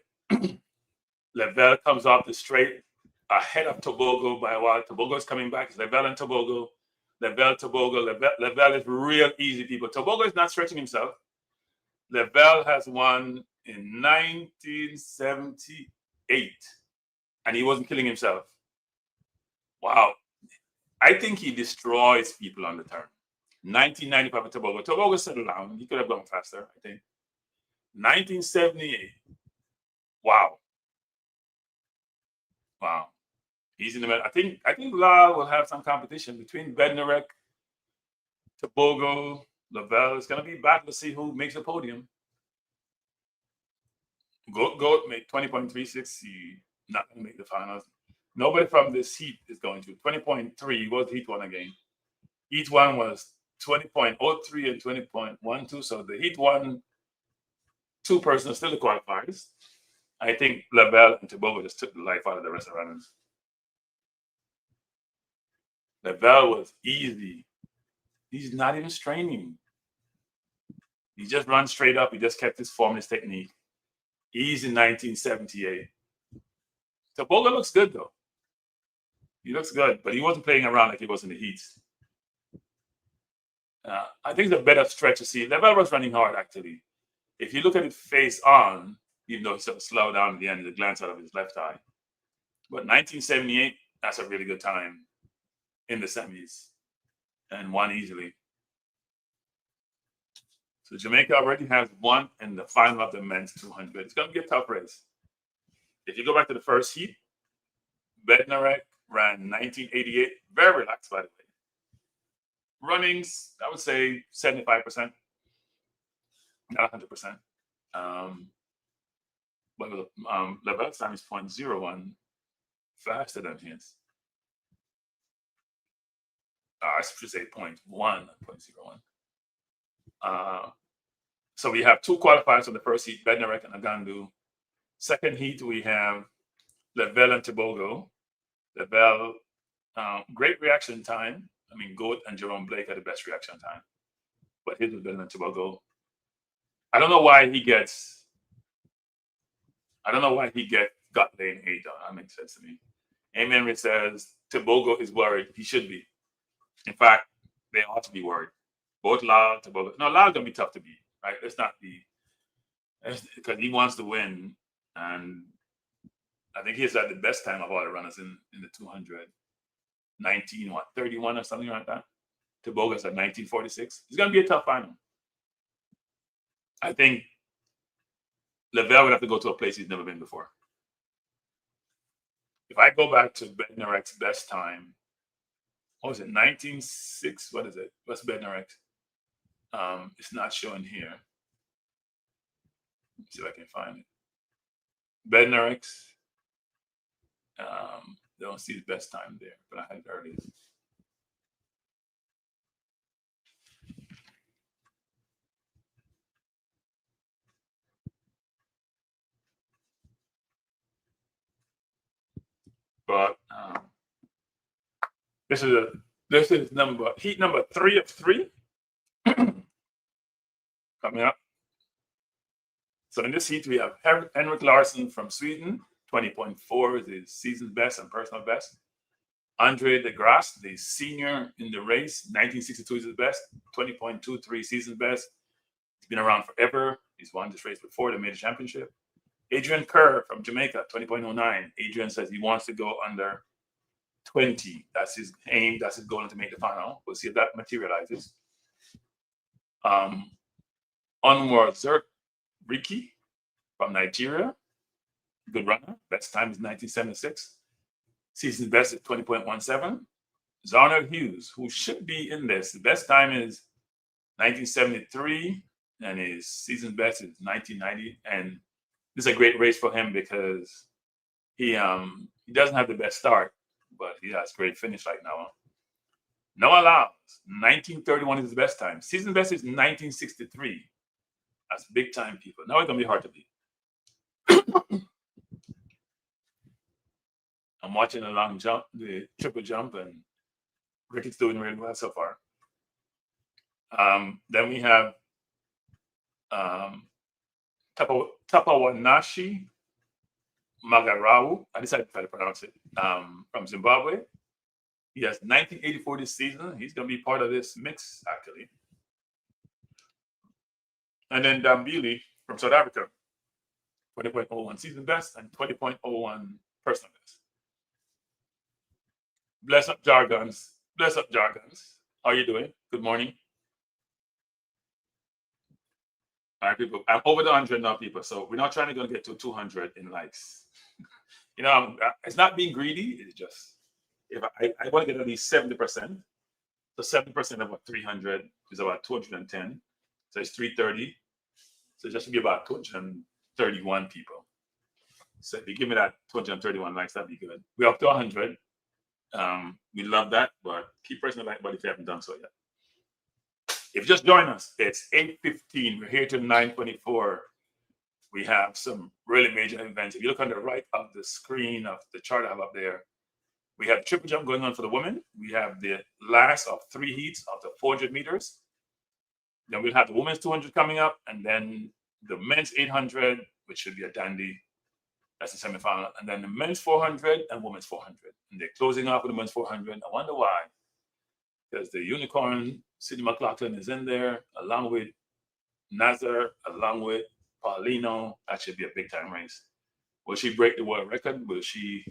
Lavelle comes off the straight ahead of Tebogo by a while. Tebogo is coming back. It's Lavelle and Tebogo. Letsile Tebogo. Letsile is real easy, people. Tebogo is not stretching himself. Letsile has won in 1978, and he wasn't killing himself. Wow. I think he destroys people on the turn. 1995 with Tebogo. Tebogo settled down. He could have gone faster, I think. 1978. Wow. Wow. He's in the middle. I think Lyles will have some competition between Bednarek, Tebogo, Letsile. It's going to be battle to see who makes the podium. Goat made 20.36. He not going to make the finals. Nobody from this heat is going to. 20.3 was heat one again. Heat one was 20.03 and 20.12. So the heat one, two persons are still the qualifiers. I think Letsile and Tebogo just took the life out of the rest of the runners. Letsile was easy. He's not even straining. He just runs straight up. He just kept his form, his technique. He's in 1978. Tebogo looks good, though. He looks good, but he wasn't playing around like he was in the heats. I think it's a better stretch to see. Letsile was running hard, actually. If you look at it face on, even though he sort of slowed down at the end, the glance out of his left eye. But 1978, that's a really good time in the semis and won easily. So Jamaica already has won in the final of the men's 200. It's going to be a tough race. If you go back to the first heat, Bednarek ran 1988, very relaxed, by the way. Runnings, I would say 75%, not 100%. But Level's time is 0.01 faster than his. I should say 0.1. So we have two qualifiers on the first heat, Bednarek and Agandu. Second heat, we have Letsile and Tebogo. Letsile, great reaction time. I mean, Goat and Jerome Blake had the best reaction time. But his was better than Tebogo. I don't know why he got lane 8 on. That makes sense to me. Amen says Tebogo is worried. He should be. In fact, they ought to be worried. Both Lyles, Tebogo. No, Lyles gonna be tough to beat, right? Let's not be, because he wants to win, and I think he's had the best time of all the runners in the 200. 31 or something like that. Tebogo's at 1946. It's gonna be a tough final. I think Letsile would have to go to a place he's never been before. If I go back to Bednarek's best time, what was it? 1906. What is it? What's Bednarek? It's not showing here. Let's see if I can find it. Bednarek's. Don't see his best time there, but I had it earlier. But this is heat number 3 of 3 coming up. So in this heat we have Henrik Larsson from Sweden. 20.4 is his season's best and personal best. Andre de Grasse, the senior in the race, 1962 is his best. 20.23 season best. He's been around forever. He's won this race before the major championship. Adrian Kerr from Jamaica, 20.09. Adrian says he wants to go under 20. That's his aim. That's his goal to make the final. We'll see if that materializes. Onward Ricky from Nigeria. Good runner. Best time is 1976. Season best is 20.17. Zarnell Hughes, who should be in this. The best time is 1973, and his season best is 1990. And this is a great race for him because he doesn't have the best start, but he has great finish right now. Noah Lyles, 1931 is his best time. Season best is 1963. That's big time, people. Now it's gonna be hard to beat. I'm watching the long jump, the triple jump, and Ricky's doing really well so far. Then we have Tapawanashi Magarau. I decided to try to pronounce it. From Zimbabwe. He has 1984 this season. He's going to be part of this mix, actually. And then Dambili from South Africa, 20.01 season best and 20.01 personal best. Bless up, Jargons. Bless up, Jargons. How are you doing? Good morning. All right, people. I'm over the 100 now, people. So we're not trying to go get to 200 in likes. You know, it's not being greedy. It's just, if I want to get at least 70%. So 7% of what 300 is about 210. So it's 330. So just to be about 231 people. So if you give me that 231 likes, that'd be good. We're up to 100. We love that, but keep pressing the like button if you haven't done so yet. If you just join us, it's 8:15. We're here till 9:24. We have some really major events. If you look on the right of the screen of the chart I have up there, we have triple jump going on for the women. We have the last of 3 heats of the 400 meters. Then we'll have the women's 200 coming up, and then the men's 800, which should be a dandy. That's the semifinal. And then the men's 400 and women's 400. And they're closing off with the men's 400. I wonder why. Because the unicorn, Sidney McLaughlin, is in there, along with Naser, along with Paulino. That should be a big-time race. Will she break the world record? Will she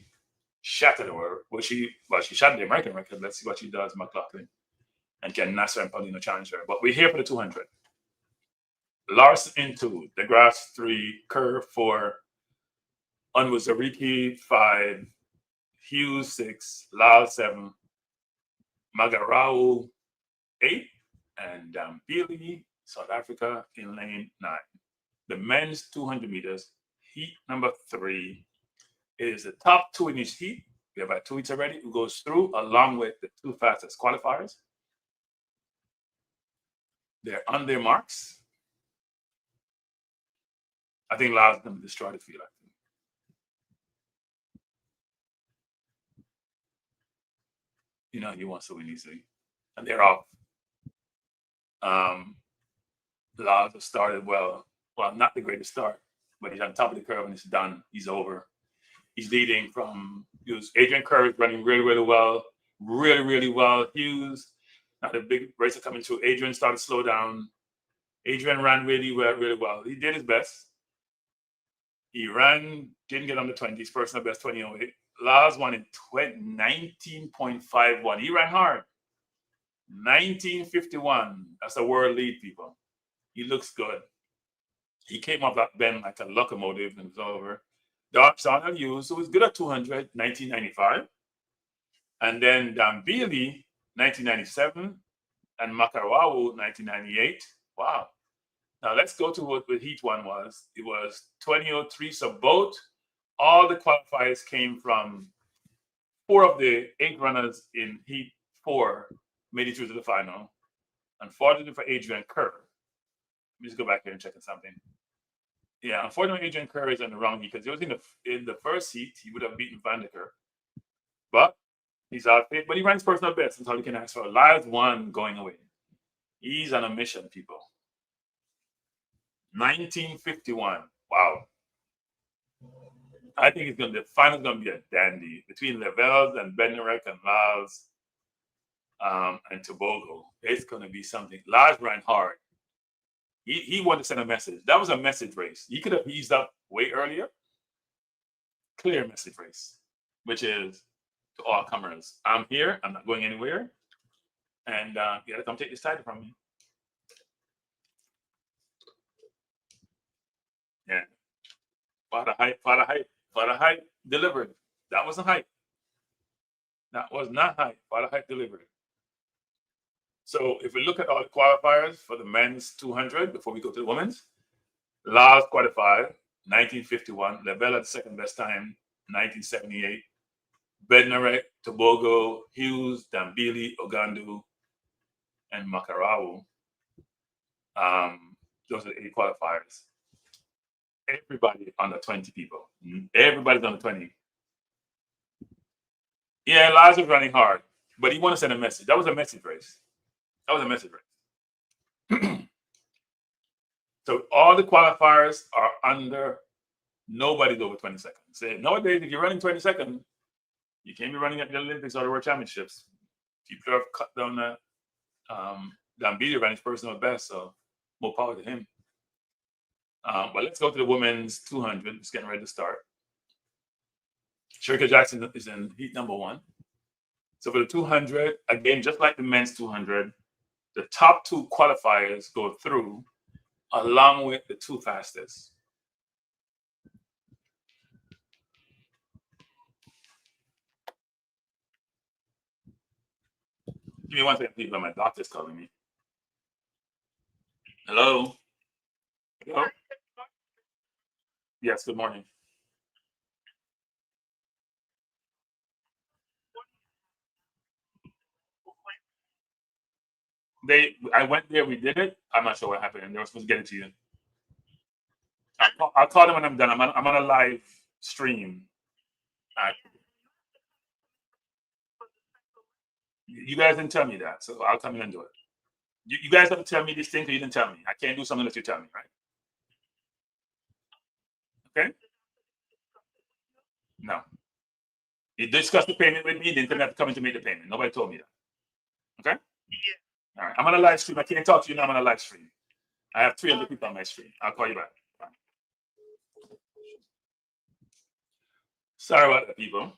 shatter the world? She shattered the American record. Let's see what she does, McLaughlin. And can Naser and Paulino challenge her? But we're here for the 200. Larson in 2, DeGrasse 3, Kerr 4, Onwuzurike 5, Hughes 6, Lyles 7, Magarau 8, and Dambili, South Africa, in lane 9. The men's 200 meters, heat number 3, is the top 2 in each heat. We have about 2 heats already. Who goes through along with the 2 fastest qualifiers. They're on their marks. I think Lyles is going to destroy the field. I think. You know, he wants to win easily. And they're off. Lyles has started well. Well, not the greatest start, but he's on top of the curve and it's done. He's over. He's leading from Adrian Kerr is running really, really well. Really, really well. Hughes. Now the big racer coming through. Adrian started to slow down. Adrian ran really well, really well. He did his best. He ran, didn't get on the 20s, personal best 20:08. Lyles won in 19.51. He ran hard. 19:51. That's a world lead, people. He looks good. He came up that bend like a locomotive and it was over. Donald Hughes, who was good at 200, 1995. And then Dambili, 1997. And Makarwawu, 1998. Wow. Now let's go to what the heat one was. It was 20:03. So all the qualifiers came from 4 of the 8 runners in heat 4 made it through to the final. Unfortunately for Adrian Kerr. Let me just go back here and check something. Yeah, unfortunately Adrian Kerr is in the wrong heat because he was in the first heat. He would have beaten Van der Kerr. But he's out there. But he runs personal best. That's all he can ask for. Lyles won going away. He's on a mission, people. 1951. Wow. I think the final's gonna be a dandy between Levels and Bednarek and Lyles and Tebogo. It's gonna be something. Lyles ran hard. He wanted to send a message. That was a message race. He could have eased up way earlier. Clear message race, which is to all comers. I'm here. I'm not going anywhere. And you gotta come take this title from me. Yeah. Father hype delivered. That wasn't hype. That was not hype. Father hype delivered. So if we look at all the qualifiers for the men's 200 before we go to the women's, Lyles qualified 1951. Lebel at second best time 1978. Bednarek, Tebogo, Hughes, Dambili, Ogandu, and Makarau. Those are the 8 qualifiers. Everybody under 20 people. Everybody's under 20. Yeah, Lyles was running hard, but he wanted to send a message. That was a message race. So all the qualifiers are under, nobody's over 20 seconds. So nowadays, if you're running 20 seconds, you can't be running at the Olympics or the World Championships. People have cut down that. Dambili ran his personal best, so more power to him. But let's go to the women's 200. It's getting ready to start. Shericka Jackson is in heat number 1. So for the 200, again, just like the men's 200, the top 2 qualifiers go through along with the 2 fastest. Give me one second, please. My doctor's calling me. Hello? Hello? Yes, good morning. I went there, we did it. I'm not sure what happened, and they were supposed to get it to you. I'll call them when I'm done. I'm on a live stream. You guys didn't tell me that, so I'll come in and do it. You guys have to tell me this thing, because you didn't tell me. I can't do something unless you tell me, right? Okay? No. You discussed the payment with me, then you have to come in to make the payment. Nobody told me that. Okay? All right. I'm on a live stream. I can't talk to you now. I'm on a live stream. I have 300 people on my stream. I'll call you back. Bye. Sorry about that, people.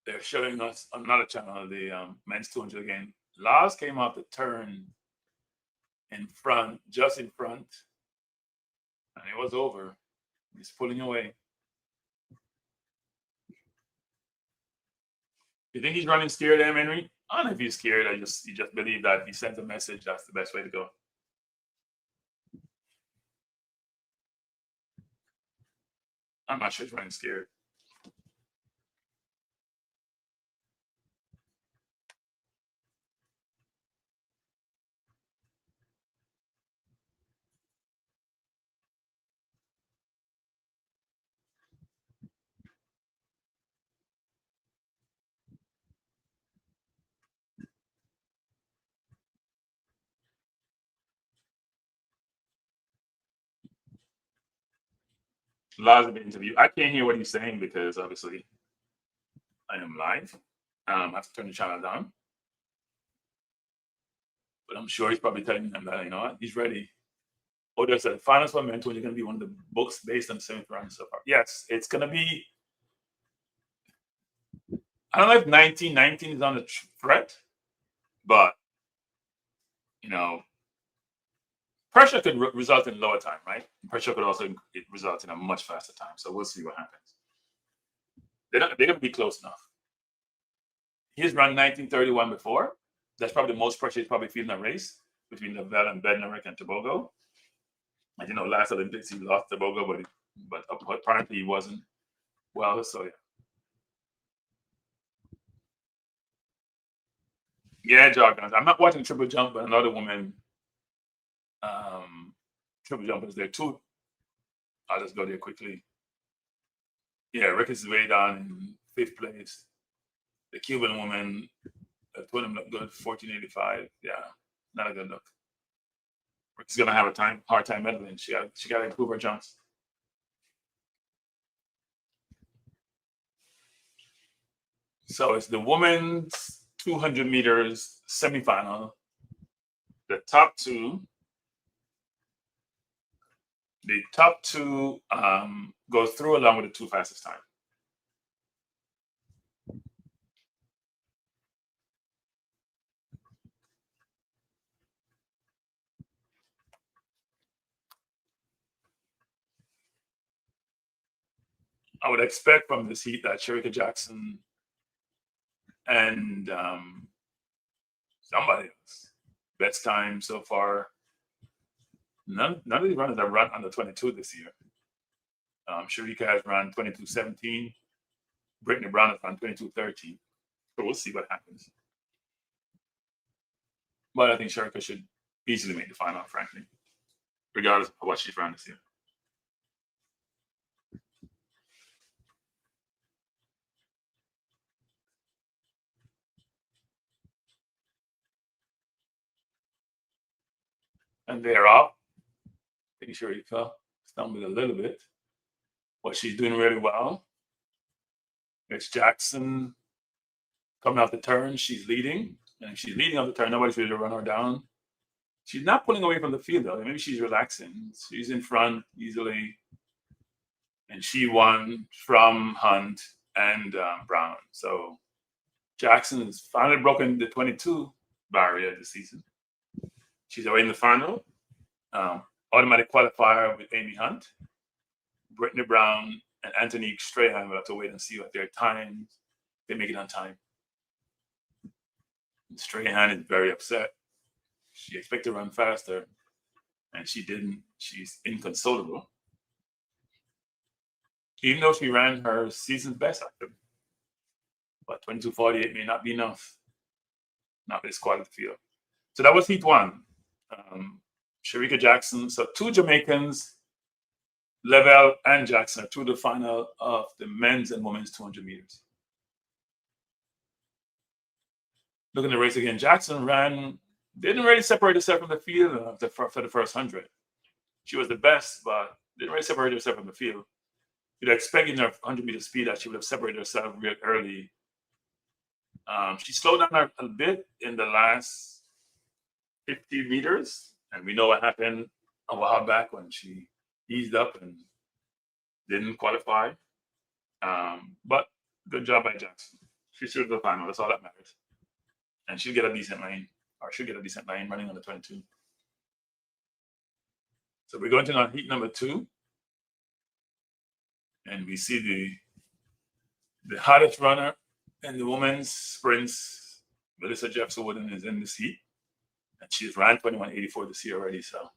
They're showing us another channel, the men's 200 again. Lyles came off the turn in front, just in front, and it was over. He's pulling away. You think he's running scared, Henry? I don't know if he's scared. You just believe that if he sends a message, that's the best way to go. I'm not sure he's running scared. Lyles been interviewed. I can't hear what he's saying because obviously I am live. I have to turn the channel down. But I'm sure he's probably telling them that, you know what, he's ready. Odo said, finals for men 20 is going to be one of the books based on semifinals so far. Yes, it's going to be. I don't know if 1919 is on the threat, but you know, pressure could result in lower time, right? Pressure could also result in a much faster time. So we'll see what happens. They're going to be close enough. He's run 1931 before. That's probably the most pressure he's probably feeling a race between Lavelle and Bednarik and Tebogo. And you know, last Olympics he lost Tebogo, but apparently he wasn't well. So yeah, joggers. I'm not watching triple jump, but another woman triple jumpers there too. I'll just go there quickly. Yeah, Rick is way down in 5th place. The Cuban woman, told him look good, 1485. Yeah, not a good look. Rick's gonna have a hard time medaling. She got to improve her jumps. So it's the women's 200 meters semifinal. The top two go through along with the 2 fastest time. I would expect from this heat that Shericka Jackson and somebody else, best time so far. None of these runners have run under 22 this year. Shericka has run 22:17. Brittany Brown has run 22:13. So we'll see what happens. But I think Shericka should easily make the final, frankly, regardless of what she's run this year. And they're off. I think Shericka stumbled a little bit. but she's doing really well. It's Jackson coming off the turn. She's leading, and if she's leading off the turn, nobody's ready to run her down. She's not pulling away from the field, though. Maybe she's relaxing. She's in front easily, and she won from Hunt and Brown. So Jackson has finally broken the 22 barrier this season. She's already in the final. Automatic qualifier with Amy Hunt, Brittany Brown, and Anthony Strahan. We'll have to wait and see what their times. They make it on time. Strahan is very upset. She expected to run faster, and she didn't. She's inconsolable. Even though she ran her season's best, actually. But 22:48 may not be enough. Not for this quality field. So that was heat one. Shericka Jackson. So two Jamaicans, Letsile and Jackson, are to the final of the men's and women's 200 meters. Looking at the race again, Jackson didn't really separate herself from the field for the first 100. She was the best, but didn't really separate herself from the field. You'd expect in her 100-meter speed that she would have separated herself real early. She slowed down a bit in the last 50 meters, and we know what happened a while back when she eased up and didn't qualify. But good job by Jackson. She's through to the final. That's all that matters. And she'll get a decent line, or she'll get a decent line running on the 22. So we're going to heat number 2. And we see the hottest runner in the women's sprints. Melissa Jefferson-Wooden is in this heat. And she's ran 21:84 this year already. So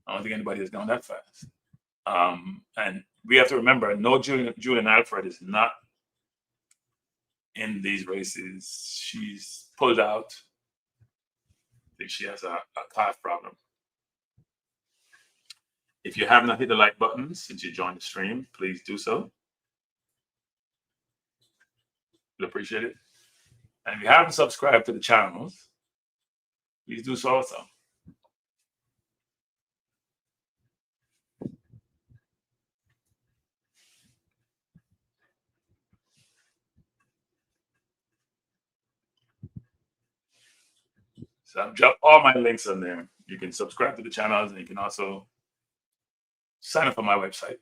I don't think anybody has gone that fast. And we have to remember, no Julian Alfred is not in these races. She's pulled out. I think she has a calf problem. If you have not hit the like button since you joined the stream, please do so. We'll appreciate it. And if you haven't subscribed to the channels, please do so also. So I've dropped all my links on there. You can subscribe to the channels, and you can also sign up on my website.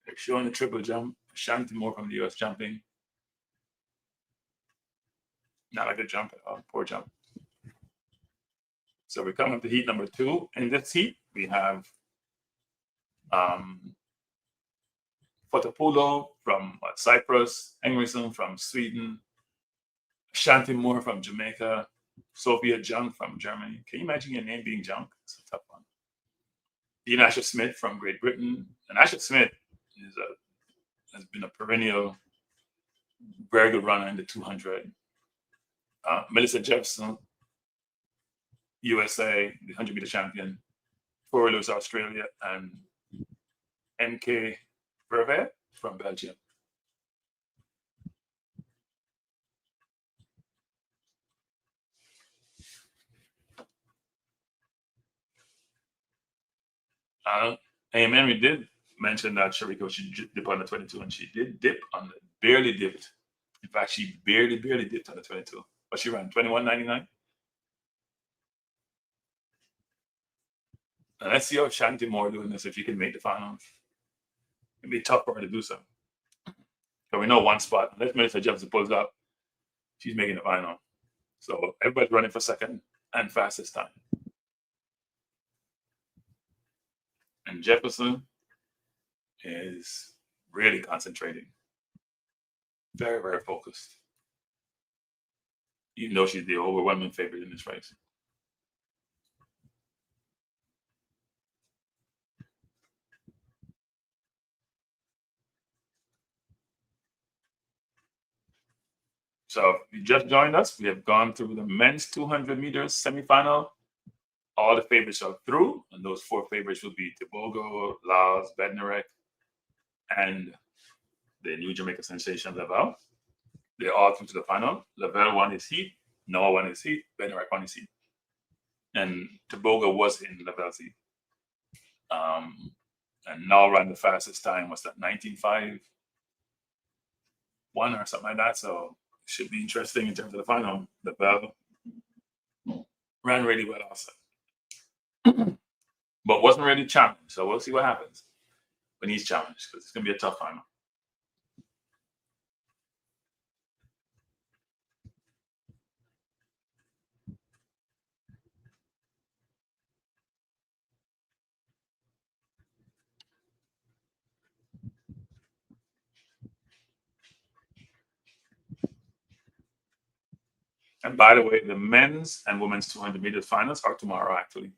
They're showing the triple jump. Shanti Moore from the US jumping. Not a good jump at all. Poor jump. So we're coming up to heat number 2. In this heat, we have Fotopulo from Cyprus, Henriksson from Sweden, Shanti Moore from Jamaica, Sophia Jung from Germany. Can you imagine your name being Jung? It's a tough one. Dina Asher-Smith from Great Britain. And Asher-Smith has been a perennial, very good runner in the 200. Melissa Jefferson, USA, the 100-meter champion. Tori Lewis, Australia, and MK Vervet from Belgium. Amen. We did mention that Shericka should dip on the 22, and she did dip on it, barely dipped. In fact, she barely dipped on the 22. But she ran 21:99. And let's see how Shanti Moore doing this if you can make the finals. It'd be tough for her to do so. But we know one spot. Unless Melissa Jefferson pulls up, she's making the final. So everybody's running for second and fastest time. And Jefferson is really concentrating. Very, very focused. Even though she's the overwhelming favorite in this race. So if you just joined us, we have gone through the men's 200 meters semifinal. All the favorites are through, and those 4 favorites will be Tebogo, Lyles, Bednarek, and the new Jamaica sensation Letsile. They're all through to the final. Letsile won his heat, Noah won his heat, Bednarek won his heat. and Tebogo was in Letsile. And now ran the fastest time. Was that 19.5? One or something like that. So it should be interesting in terms of the final. The Bell ran really well also, but wasn't really challenged. So we'll see what happens when he's challenged, because it's going to be a tough final. And by the way, the men's and women's 200 meters finals are tomorrow. Actually,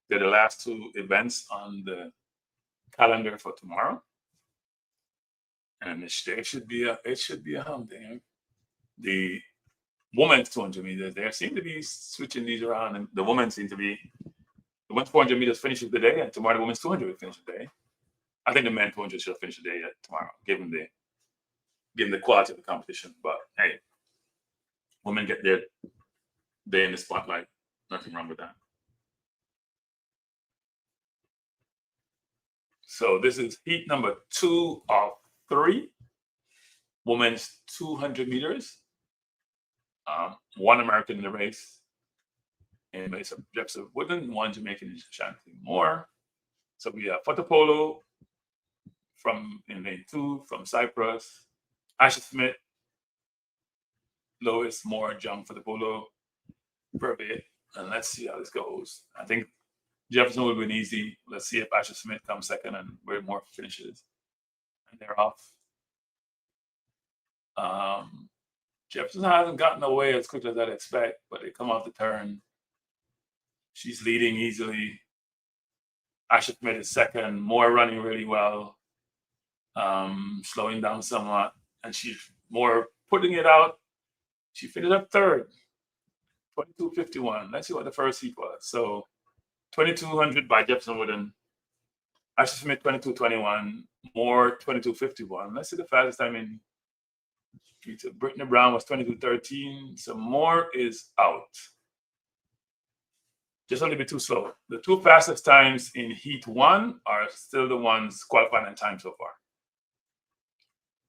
they're the last two events on the calendar for tomorrow, and it should be a humdinger. The women's 200 meters, they seem to be switching these around, and the women seem to be, the women's 400 meters finishes the day, and tomorrow the women's 200 will finish the day. I think the men's 200 should finish the day tomorrow, given the quality of the competition. But hey, women get their day in the spotlight. Nothing wrong with that. So this is heat number 2 of 3, women's 200 meters. One American in the race, and Jefferson-Wooden, one Jamaican in Ashanti Moore. So we have Fotopolo in lane 2 from Cyprus, Asher-Smith, Lois Moore, John Fotopolo, Purvey, and let's see how this goes. I think Jefferson would win easy. Let's see if Asher-Smith comes second and where Moore finishes. And they're off. Jefferson hasn't gotten away as quickly as I'd expect, but they come off the turn. She's leading easily. Asher-Smith is second. Moore running really well, slowing down somewhat, and she's Moore putting it out. She finished up third, 22:51. Let's see what the first heat was. So 2200 by Jefferson-Wooden. Asher-Smith 22:21. Moore 22:51. Let's see the fastest time in. Brittany Brown was 22:13. So Moore is out. Just a little bit too slow. The 2 fastest times in heat 1 are still the ones qualifying in time so far.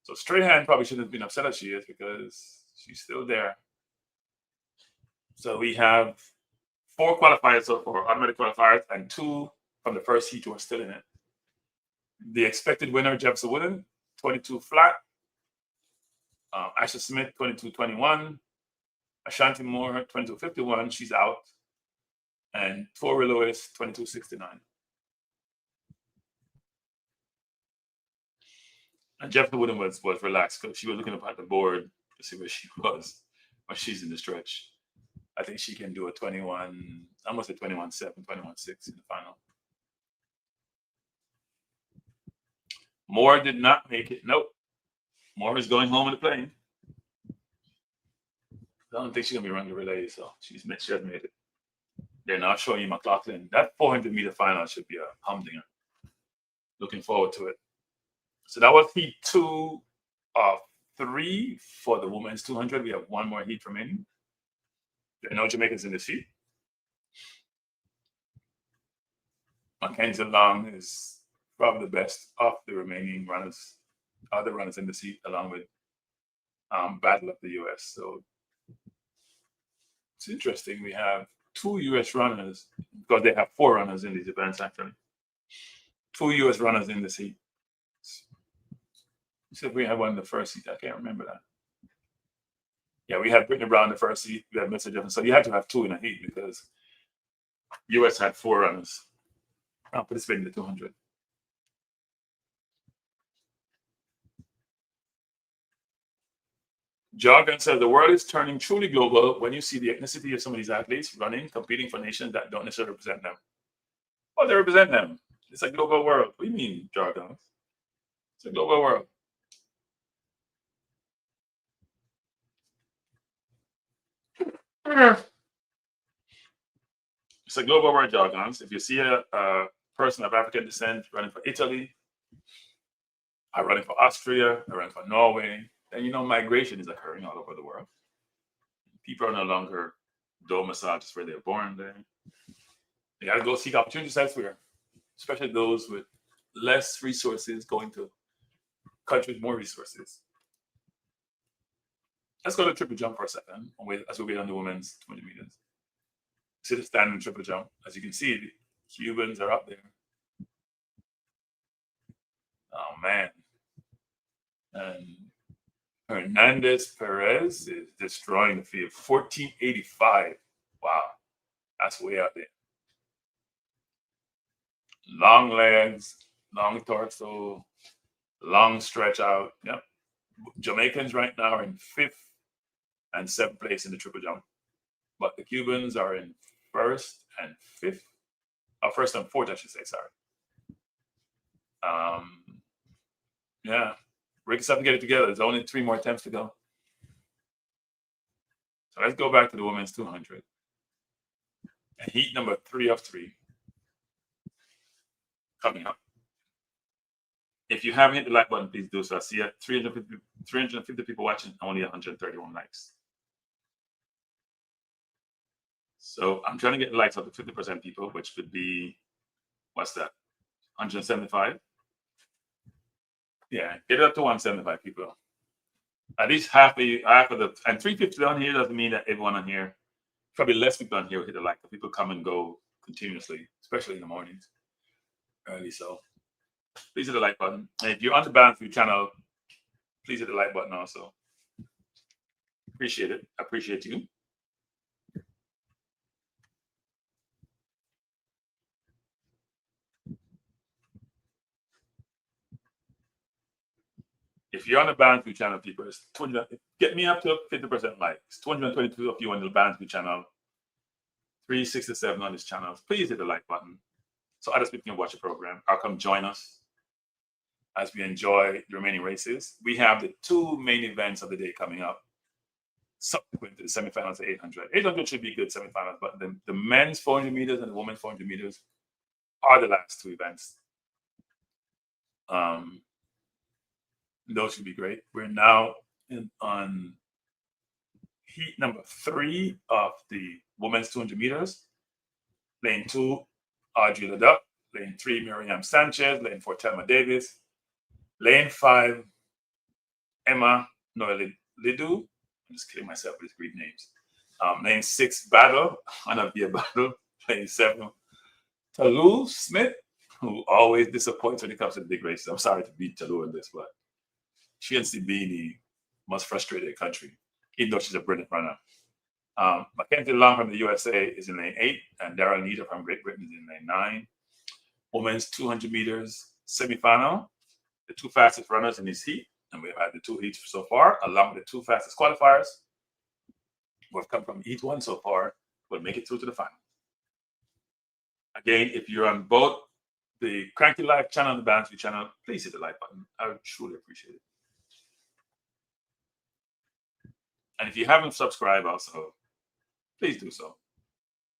So Strahan probably shouldn't have been upset as she is, because she's still there. So we have 4 qualifiers so far, automatic qualifiers, and 2 from the first heat who are still in it. The expected winner, Jefferson-Wooden, 22 flat. Asher-Smith, 22:21. Ashanti Moore, 22:51. She's out. And Tori Lewis, 22:69. And Jefferson-Wooden was relaxed because she was looking up at the board to see where she was when she's in the stretch. I think she can do a 21, almost a 21.7, 21.6 in the final. Moore did not make it. Nope. Moore is going home in the plane. I don't think she's gonna be running the relay, so she has made it. They're now showing you McLaughlin. That 400-meter final should be a humdinger. Looking forward to it. So that was heat 2 of 3 for the women's 200. We have 1 more heat remaining. There are no Jamaicans in this heat. Mackenzie Long is probably the best of the remaining runners, other runners in the seat, along with Battle of the US. So it's interesting. We have 2 US runners, because they have 4 runners in these events, actually. 2 US runners in the seat. So if we had one in the first seat, I can't remember that. Yeah, we had Brittany Brown in the first seat. We had Mr. Jefferson. So you had to have 2 in a heat, because US had 4 runners participating in the 200. Jargon says the world is turning truly global when you see the ethnicity of some of these athletes running, competing for nations that don't necessarily represent them. Well, they represent them. It's a global world. What do you mean, Jargon? It's a global world. It's a global world, Jargons. If you see a person of African descent running for Italy, or running for Austria, or running for Norway, then you know migration is occurring all over the world. People are no longer Dome massage is where they're born there. You gotta go seek opportunities elsewhere, especially those with less resources going to countries with more resources. Let's go to triple jump for a second as we wait on the women's 20 meters. See the standing triple jump. As you can see, the Cubans are up there. Oh, man. And Hernandez Perez is destroying the field. 1485. Wow. That's way out there. Long legs, long torso, long stretch out. Yep. Jamaicans right now are in 5th and 7th place in the triple jump. But the Cubans are in 1st and 5th. 1st and 4th, I should say, sorry. Yeah. Rick's have to get it together. There's only 3 more attempts to go. So let's go back to the women's 200. And heat number 3 of 3 coming up. If you haven't hit the like button, please do so. I see 350 people watching, only 131 likes. So I'm trying to get the likes up to 50% people, which would be, what's that? 175? Yeah, get it up to 175 people. At least half of the, and 350 on here doesn't mean that everyone on here, probably less people on here will hit the like. People come and go continuously, especially in the mornings, early. So please hit the like button. And if you're on the Balance View channel, please hit the like button also. Appreciate it. I appreciate you. If you're on the Balance View channel, people, it's 20, get me up to 50% likes. 222 of you on the Balance View channel, 367 on this channel. Please hit the like button so other people can watch the program or come join us as we enjoy the remaining races. We have the 2 main events of the day coming up, subsequent to the semifinals of 800. 800 should be good semifinals, but the men's 400 meters and the women's 400 meters are the last 2 events. Those should be great. We're now on heat number 3 of the women's 200 meters. Lane 2, Audrey Leduc. Lane 3, Miriam Sanchez. Lane 4, Telma Davis. Lane 5, Emma Noelidu. I'm just kidding myself with Greek names. Lane 6, Battle, Anavia Battle. Lane 7, Talou Smith, who always disappoints when it comes to the big races. I'm sorry to beat Talou in this, but she ends up being the most frustrated country, even though she's a brilliant runner. Mackenzie Long from the USA is in lane 8, and Daryl Needham from Great Britain is in lane 9. Women's 200 meters semifinal, the 2 fastest runners in this heat, and we've had the 2 heats so far, along with the 2 fastest qualifiers who have come from heat 1 so far, will make it through to the final. Again, if you're on both the Cranky Live channel and the Balance View channel, please hit the like button. I would truly appreciate it. And if you haven't subscribed also, please do so.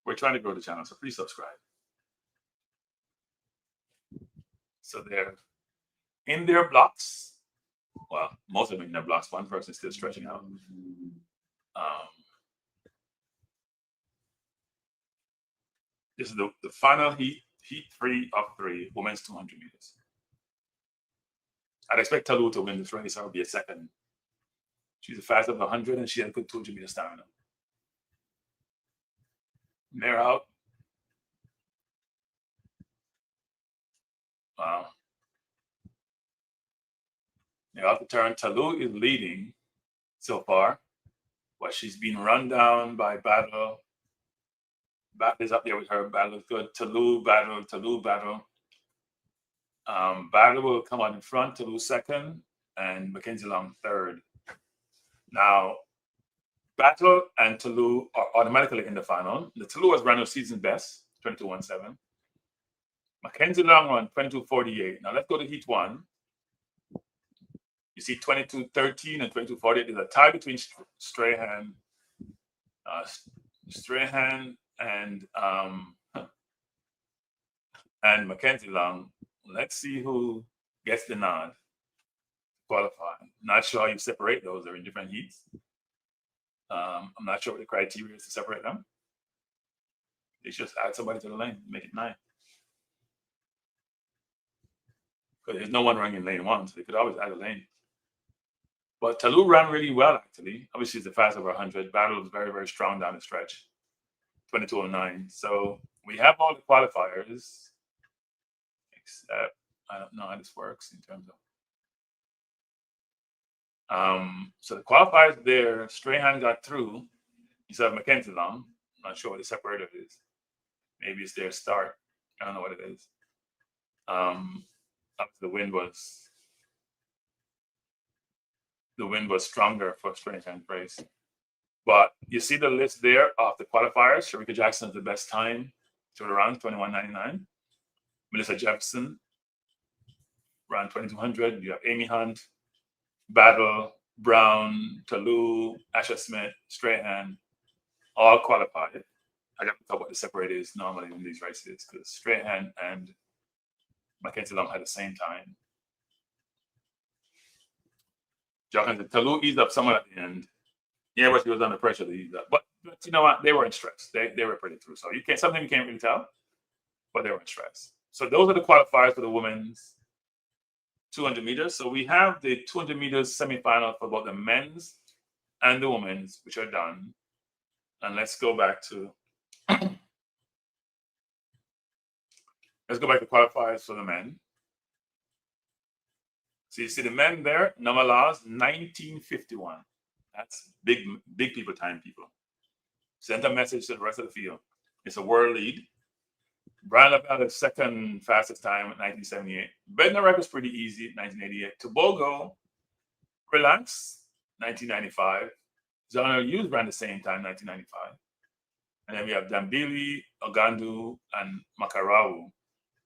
We're trying to grow the channel, so please subscribe. So they're in their blocks. Well, most of them in their blocks. One person is still stretching out. This is the final heat 3 of 3, women's 200 meters. I'd expect Talou to win this race. I'll be a second. She's a fast of 100, and she has a good 200 meter stamina. They're out. Wow. They're out the turn. Talou is leading so far, but she's been run down by Battle. Battle is up there with her. Battle is good. Talou, Battle, Talou, Battle. Battle will come on in front, Talou second, and Mackenzie Long third. Now, Battle and Talou are automatically in the final. The Talou has run her season best, 22.17. Mackenzie Long run 22.48. Now let's go to heat 1. You see 22.13 and 22.48. There's a tie between Strahan and Mackenzie Long. Let's see who gets the nod. Qualify. Not sure how you separate those. They're in different heats. I'm not sure what the criteria is to separate them. They just add somebody to the lane, make it 9. Because there's no one running in lane 1, so they could always add a lane. But Talou ran really well, actually. Obviously, it's the fast over 100. Battle was very, very strong down the stretch. 22:09. So we have all the qualifiers, except I don't know how this works in terms of. So the qualifiers there, Strahan got through. You still have Mackenzie Long. I'm not sure what the separator is. Maybe it's their start. I don't know what it is. The wind was stronger for Strahan's race. But you see the list there of the qualifiers. Shericka Jackson is the best time to the round, 21:99. Melissa Jefferson ran 2200. You have Amy Hunt, Battle, Brown, Talou, Asher-Smith, Strahan, all qualified. I got to talk about the separator is normally in these races because Strahan and Mackenzie Long had the same time. Talou eased up somewhat at the end. Yeah, but she was under pressure to ease up. But you know what? They were in stress. They were pretty through. So something you can't really tell, but they were in stress. So those are the qualifiers for the women's 200 meters. So we have the 200 meters semifinal for both the men's and the women's, which are done. And let's go back to qualifiers for the men. So you see the men there, number laws, 1951. That's big people time, people. Sent a message to the rest of the field. It's a world lead. Brian Lavelle is second fastest time at 1978. Bednarek was pretty easy at 1988. Tebogo, relax, 1995. Zonal Hughes ran the same time, 1995. And then we have Dambili, Ogandu, and Makarau.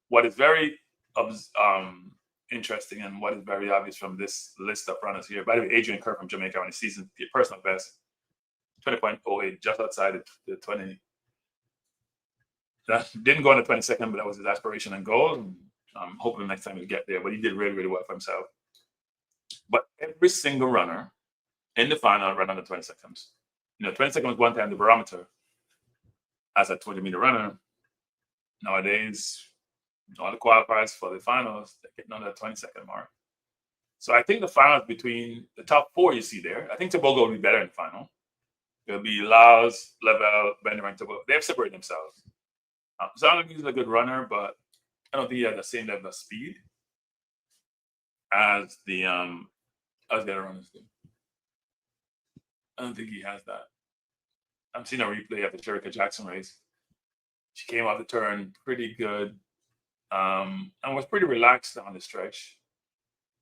What is very interesting and what is very obvious from this list of runners here. By the way, Adrian Kerr from Jamaica on his season, the personal best, 20.08, just outside the 20. That didn't go on the 22nd, but that was his aspiration and goal. And I'm hoping next time he'll get there, but he did really, really well for himself. But every single runner in the final ran under 20 seconds. 20 seconds was one time the barometer as a 20-meter runner. Nowadays, all the qualifiers for the finals, they're getting under the 20-second mark. So I think the finals between the top 4 you see there, I think Tebogo will be better in the final. It'll be Lyles, Lavelle, Benjamin, Tebogo. They've separated themselves. Zonal is a good runner, but I don't think he has the same level of speed as the other runners do. I don't think he has that. I'm seeing a replay of the Shericka Jackson race. She came off the turn pretty good and was pretty relaxed on the stretch.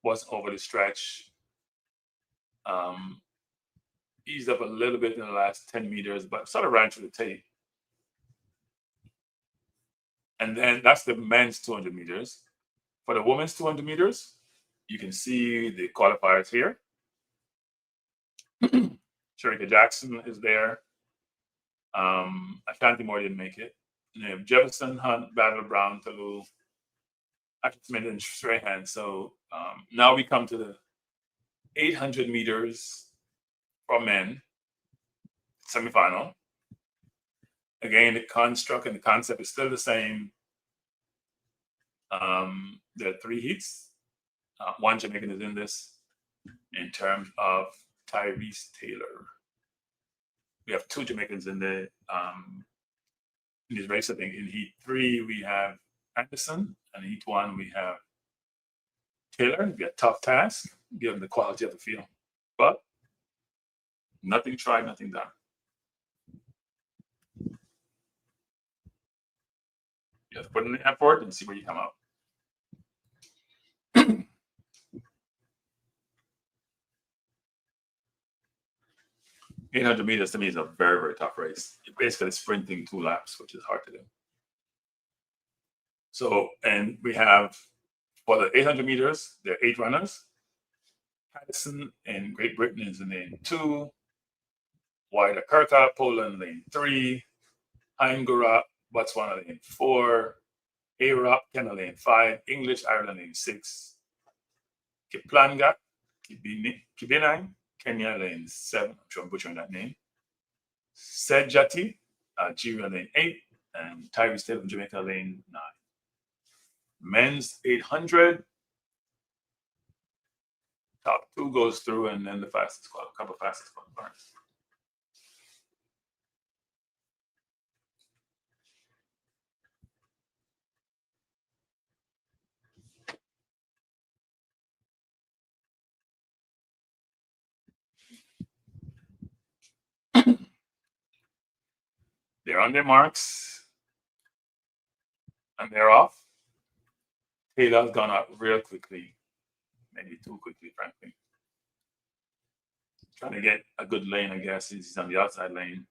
Wasn't over the stretch. Eased up a little bit in the last 10 meters, but sort of ran through the tape. And then that's the men's 200 meters. For the women's 200 meters, you can see the qualifiers here. Shericka Jackson is there. Ashanti Moore didn't make it. And they have Jefferson, Hunt, Battle, Brown, Talou, Asher-Smith, and Strahan. So now we come to the 800 meters for men, semifinal. Again, the construct and the concept is still the same. There are 3 heats. 1 Jamaican is in this in terms of Tyrese Taylor. We have 2 Jamaicans in the in this race. I think in heat 3 we have Anderson, and in heat 1 we have Taylor. It'll be a tough task given the quality of the field, but nothing tried, nothing done. You have to put in the effort and see where you come out. 800 meters to me is a very, very tough race. You're basically sprinting 2 laps, which is hard to do. So, and we have, for the 800 meters, there are 8 runners. Patterson in Great Britain is in lane 2. Wyder Kirka, Poland, lane 3. Haingura, Botswana, lane 4. Arop, Kenya, lane 5. English, Ireland, lane 6. Kiplanga, Kibinang, Kenya, lane 7. I'm sure I'm butchering that name. Sejati, Algeria lane 8, and Tyrese Taylor from Jamaica lane 9. Men's 800. Top 2 goes through, and then the fastest a couple fastest qualifiers. They're on their marks, and they're off. Taylor's gone up real quickly, maybe too quickly, frankly. Trying to get a good lane, I guess. He's on the outside lane.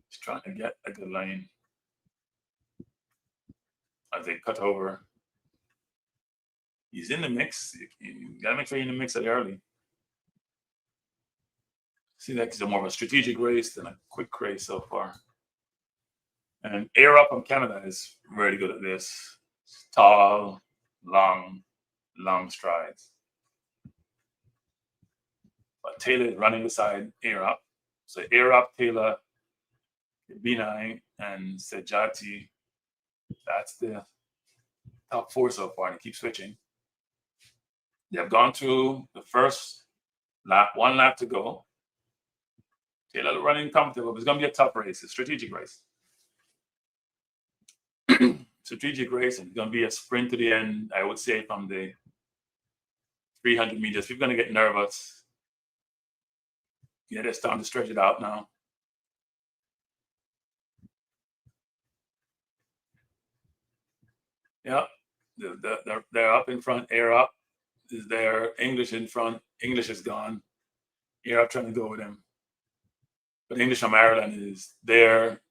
He's trying to get a good lane as they cut over. He's in the mix. You gotta make sure you're in the mix early. See that it's more of a strategic race than a quick race so far. And Air Up from Canada is really good at this. It's tall, long strides. But Taylor is running beside Air Up. So Air Up, Taylor, Binai, and Sejati. That's the top 4 so far, and they keep switching. They have gone through the first lap, 1 lap to go. Taylor running comfortable, but it's going to be a tough race, a strategic race. Strategic race, and it's going to be a sprint to the end, I would say, from the 300 meters. People are going to get nervous. Yeah, they're starting to stretch it out now. Yeah, they're up in front. Air Up is there. English in front. English is gone. Air Up trying to go with him. But English from Ireland is there.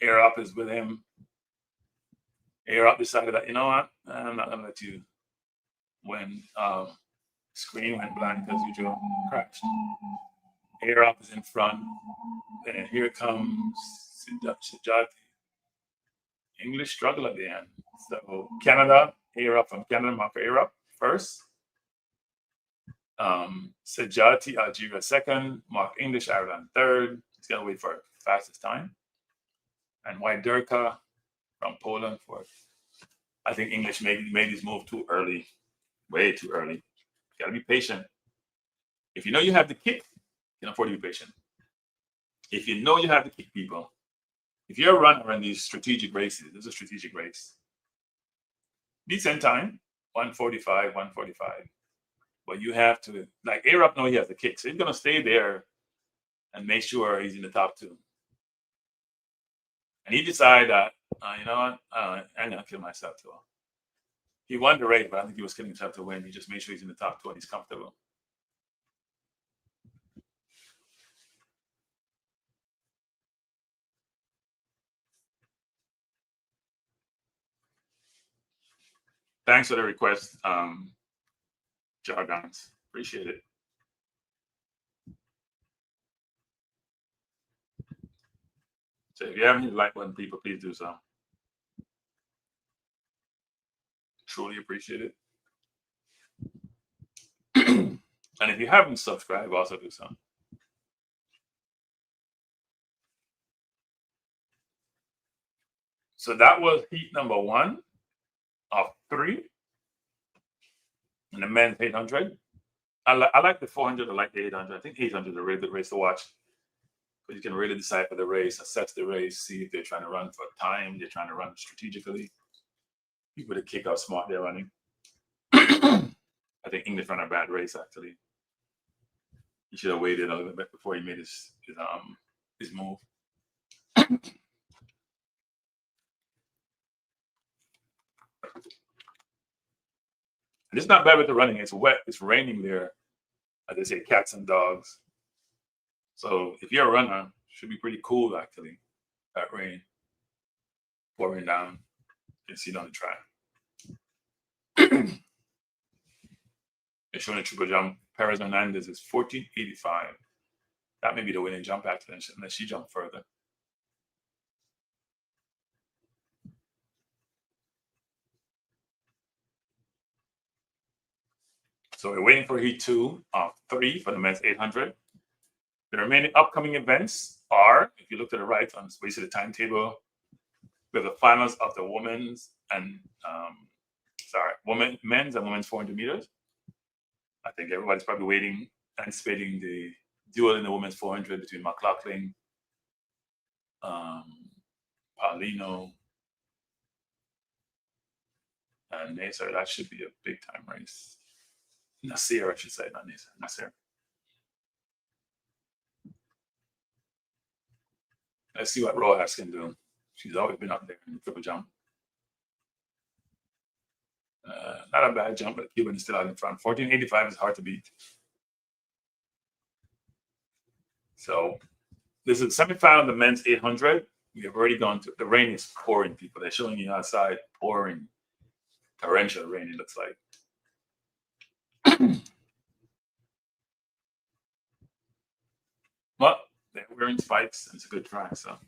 Air Up is with him. Air Up decided that, you know what? I'm not going to let you win. Screen went blank as usual. Crashed. Air Up is in front. And here comes Sejati. English struggle at the end. So Canada, Air Up from Canada, mark for Air Up first. Sejati, Algeria second. Mark English, Ireland third. He's got to wait for fastest time. And White Durka from Poland fourth. I think English made his move too early, way too early. You got to be patient. If you know you have the kick, you can afford to be patient. If you know you have to kick people, if you're a runner in these strategic races, this is a strategic race. Decent time, 145, 145. But you have to, like Air Up, know he has the kick. So he's going to stay there and make sure he's in the top 2. And he decided that, you know what, I'm going to kill myself too. He won the race, but I think he was killing himself to win. He just made sure he's in the top 2 and he's comfortable. Thanks for the request, Jargons. Appreciate it. So if you haven't hit the like button, people, please do so. Truly appreciate it. And if you haven't subscribed, also do so. So that was heat number 1 of 3 in the men's 800. I like the 400. I like the 800. I think 800 is a really good race to watch, because you can really decide for the race, assess the race, see if they're trying to run for time, they're trying to run strategically. People that kick how smart they're running. I think English ran a bad race, actually. He should have waited a little bit before he made his move. And it's not bad with the running. It's wet. It's raining there. As they say, cats and dogs. So if you're a runner, it should be pretty cool, actually, that rain pouring down. You can see it on the track. They're showing a triple jump. Perez Hernandez is 1485. That may be the winning jump, actually, unless she jumped further. So we're waiting for heat 2 of 3 for the men's 800. The remaining upcoming events are, if you look to the right on basically the timetable, we have the finals of the women's and men's and women's 400 meters. I think everybody's probably waiting, anticipating the duel in the women's 400 between McLaughlin, Paulino, and Naser. That should be a big time race. Naser, I should say, not Naser. Naser. Let's see what Rojas can do. She's always been up there in the triple jump. Not a bad jump, but Cuban is still out in front. 1485 is hard to beat. So this is the semifinal of the men's 800. We have already gone to, the rain is pouring, people. They're showing you outside, pouring, torrential rain, it looks like. Well, they're wearing spikes, and it's a good track, so.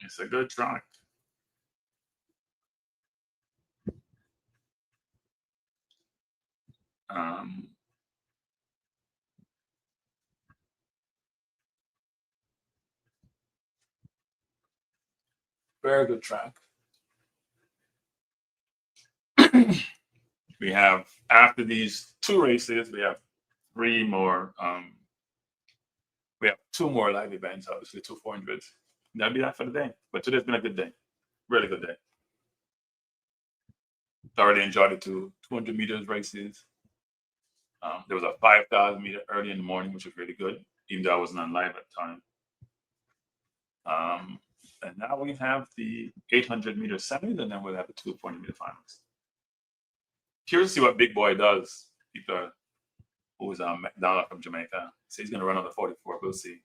It's a good track. Very good track. We have, after these two races, we have three more. We have two more live events, obviously, 2 400s. That'll be that for the day. But today's been a good day. Really good day. Thoroughly enjoyed the 200 meters races. There was a 5,000 meter early in the morning, which was really good, even though I wasn't on live at the time. And now we have the 800 meter semis, and then we'll have the 2 400 meter finals. Curious to see what Big Boy does. People who is McDonald from Jamaica. So he's going to run on the 44. We'll see.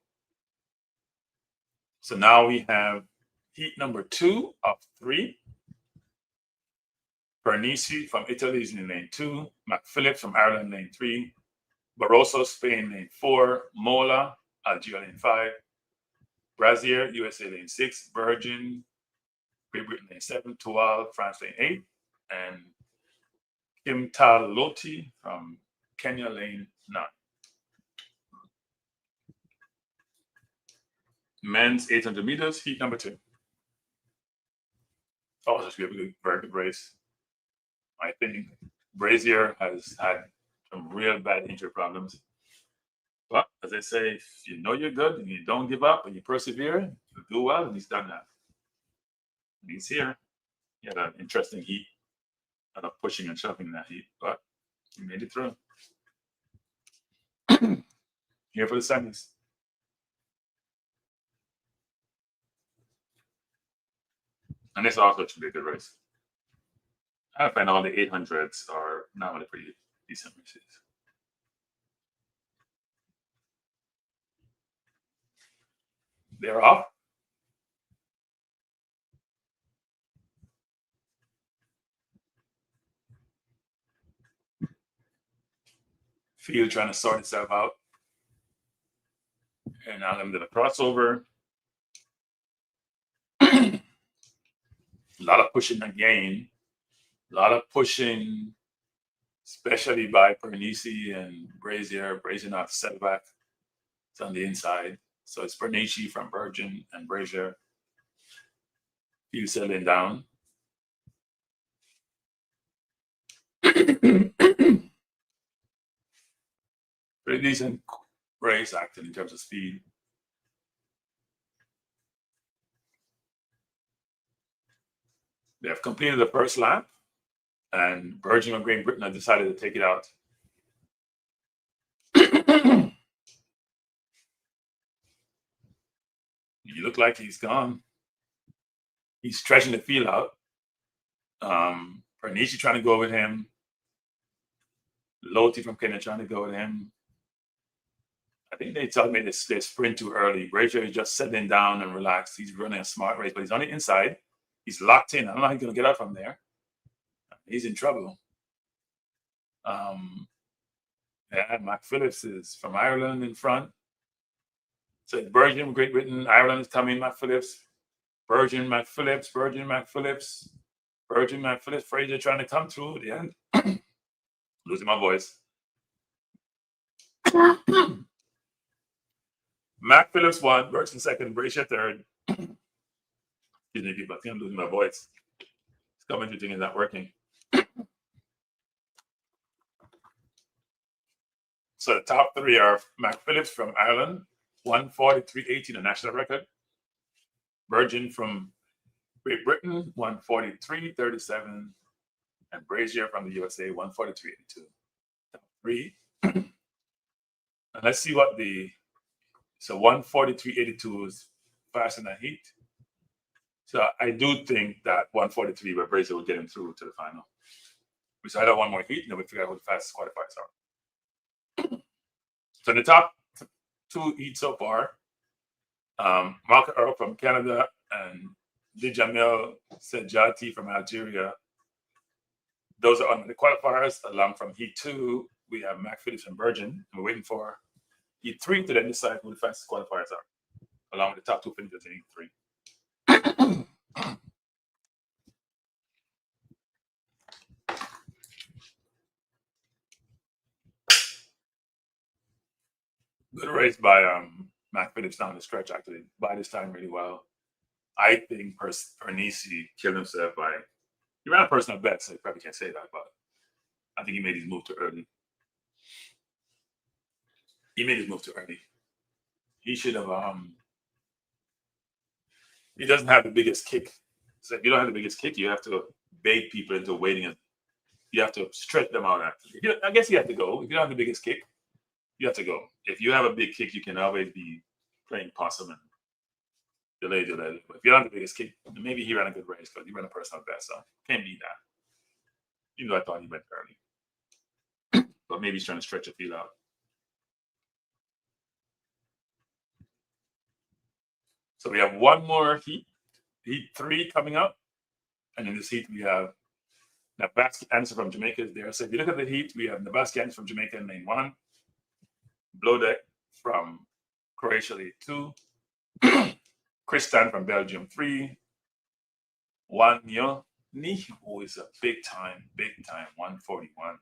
So now we have heat number 2 of 3. Bernisi from Italy is in lane 2. McPhillips from Ireland, lane 3. Barroso, Spain, lane 4. Mola, Algeria, lane 5. Brazier, USA, lane 6. Virgin, Great Britain, lane 7. Tual, France, lane 8. And Kim Taloti from Kenya, lane 9. Men's 800 meters, heat number 2. Oh, this should be a very good race. I think Brazier has had some real bad injury problems. But as I say, if you know you're good and you don't give up and you persevere, you do well, and he's done that. And he's here. He had an interesting heat, a lot of pushing and shoving in that heat, but he made it through. Here for the semis. And this also should be a good race. I find all the 800s are normally pretty decent races. They're off. Field trying to sort itself out. And now I'm going to crossover. A lot of pushing again. A lot of pushing, especially by Bernisi and Brazier. Brazier not set back. It's on the inside. So it's Bernisi from Virgin and Brazier. Field settling down. Pretty decent race, actually, in terms of speed. They have completed the first lap, and Virgin of Great Britain have decided to take it out. He looked like he's gone. He's stretching the field out. Bernisi trying to go with him. Loti from Kenya trying to go with him. I think they told me they sprint too early. Brazier is just settling down and relaxed. He's running a smart race, but he's on the inside. He's locked in. I don't know how he's going to get out from there. He's in trouble. Yeah, McPhillips is from Ireland in front. So Virgin, Great Britain, Ireland is coming, McPhillips. Virgin, McPhillips. Virgin, Mac Phillips, Frazier trying to come through at the end. Losing my voice. Mac Phillips won, Virgin second, Frazier third. Excuse me, people, I think I'm losing my voice. This commentary thing is not working. So the top three are Mac Phillips from Ireland, 143.18, a national record. Virgin from Great Britain, 143.37. And Brazier from the USA, 143.82. Top three. And let's see what so 143.82 is faster than Heat. So I do think that 143 by Brazier will get him through to the final. We still have one more Heat, and then we figure out who the fastest qualifiers are. So in the top two Heats so far, Mark Earl from Canada and Djamil Sejati from Algeria. Those are on the qualifiers. Along from Heat 2, we have Mac Phillips from Virgin. And we're waiting for Heat 3 to then decide who the fastest qualifiers are, along with the top two finishers in Heat 3. Good race by Mac Phillips down the stretch, actually, by this time really well. I think Pernisi killed himself by, he ran a personal best, so you probably can't say that, but I think he made his move too early. He should have, he doesn't have the biggest kick. So if you don't have the biggest kick, you have to bait people into waiting. And you have to stretch them out. I guess you have to go. If you don't have the biggest kick, you have to go. If you have a big kick, you can always be playing possum and delay. But if you don't have the biggest kick, maybe he ran a good race because he ran a personal best. So can't beat that. Even though I thought he went early. But maybe he's trying to stretch the field out. So we have one more Heat 3 coming up. And in this Heat, we have Nabaski Anderson from Jamaica is there. So if you look at the Heat, we have Nabaski Anderson from Jamaica in lane 1. Blodek from Croatia, lane 2. Kristan from Belgium, 3. Wanyo Ni, who is a big time, 141.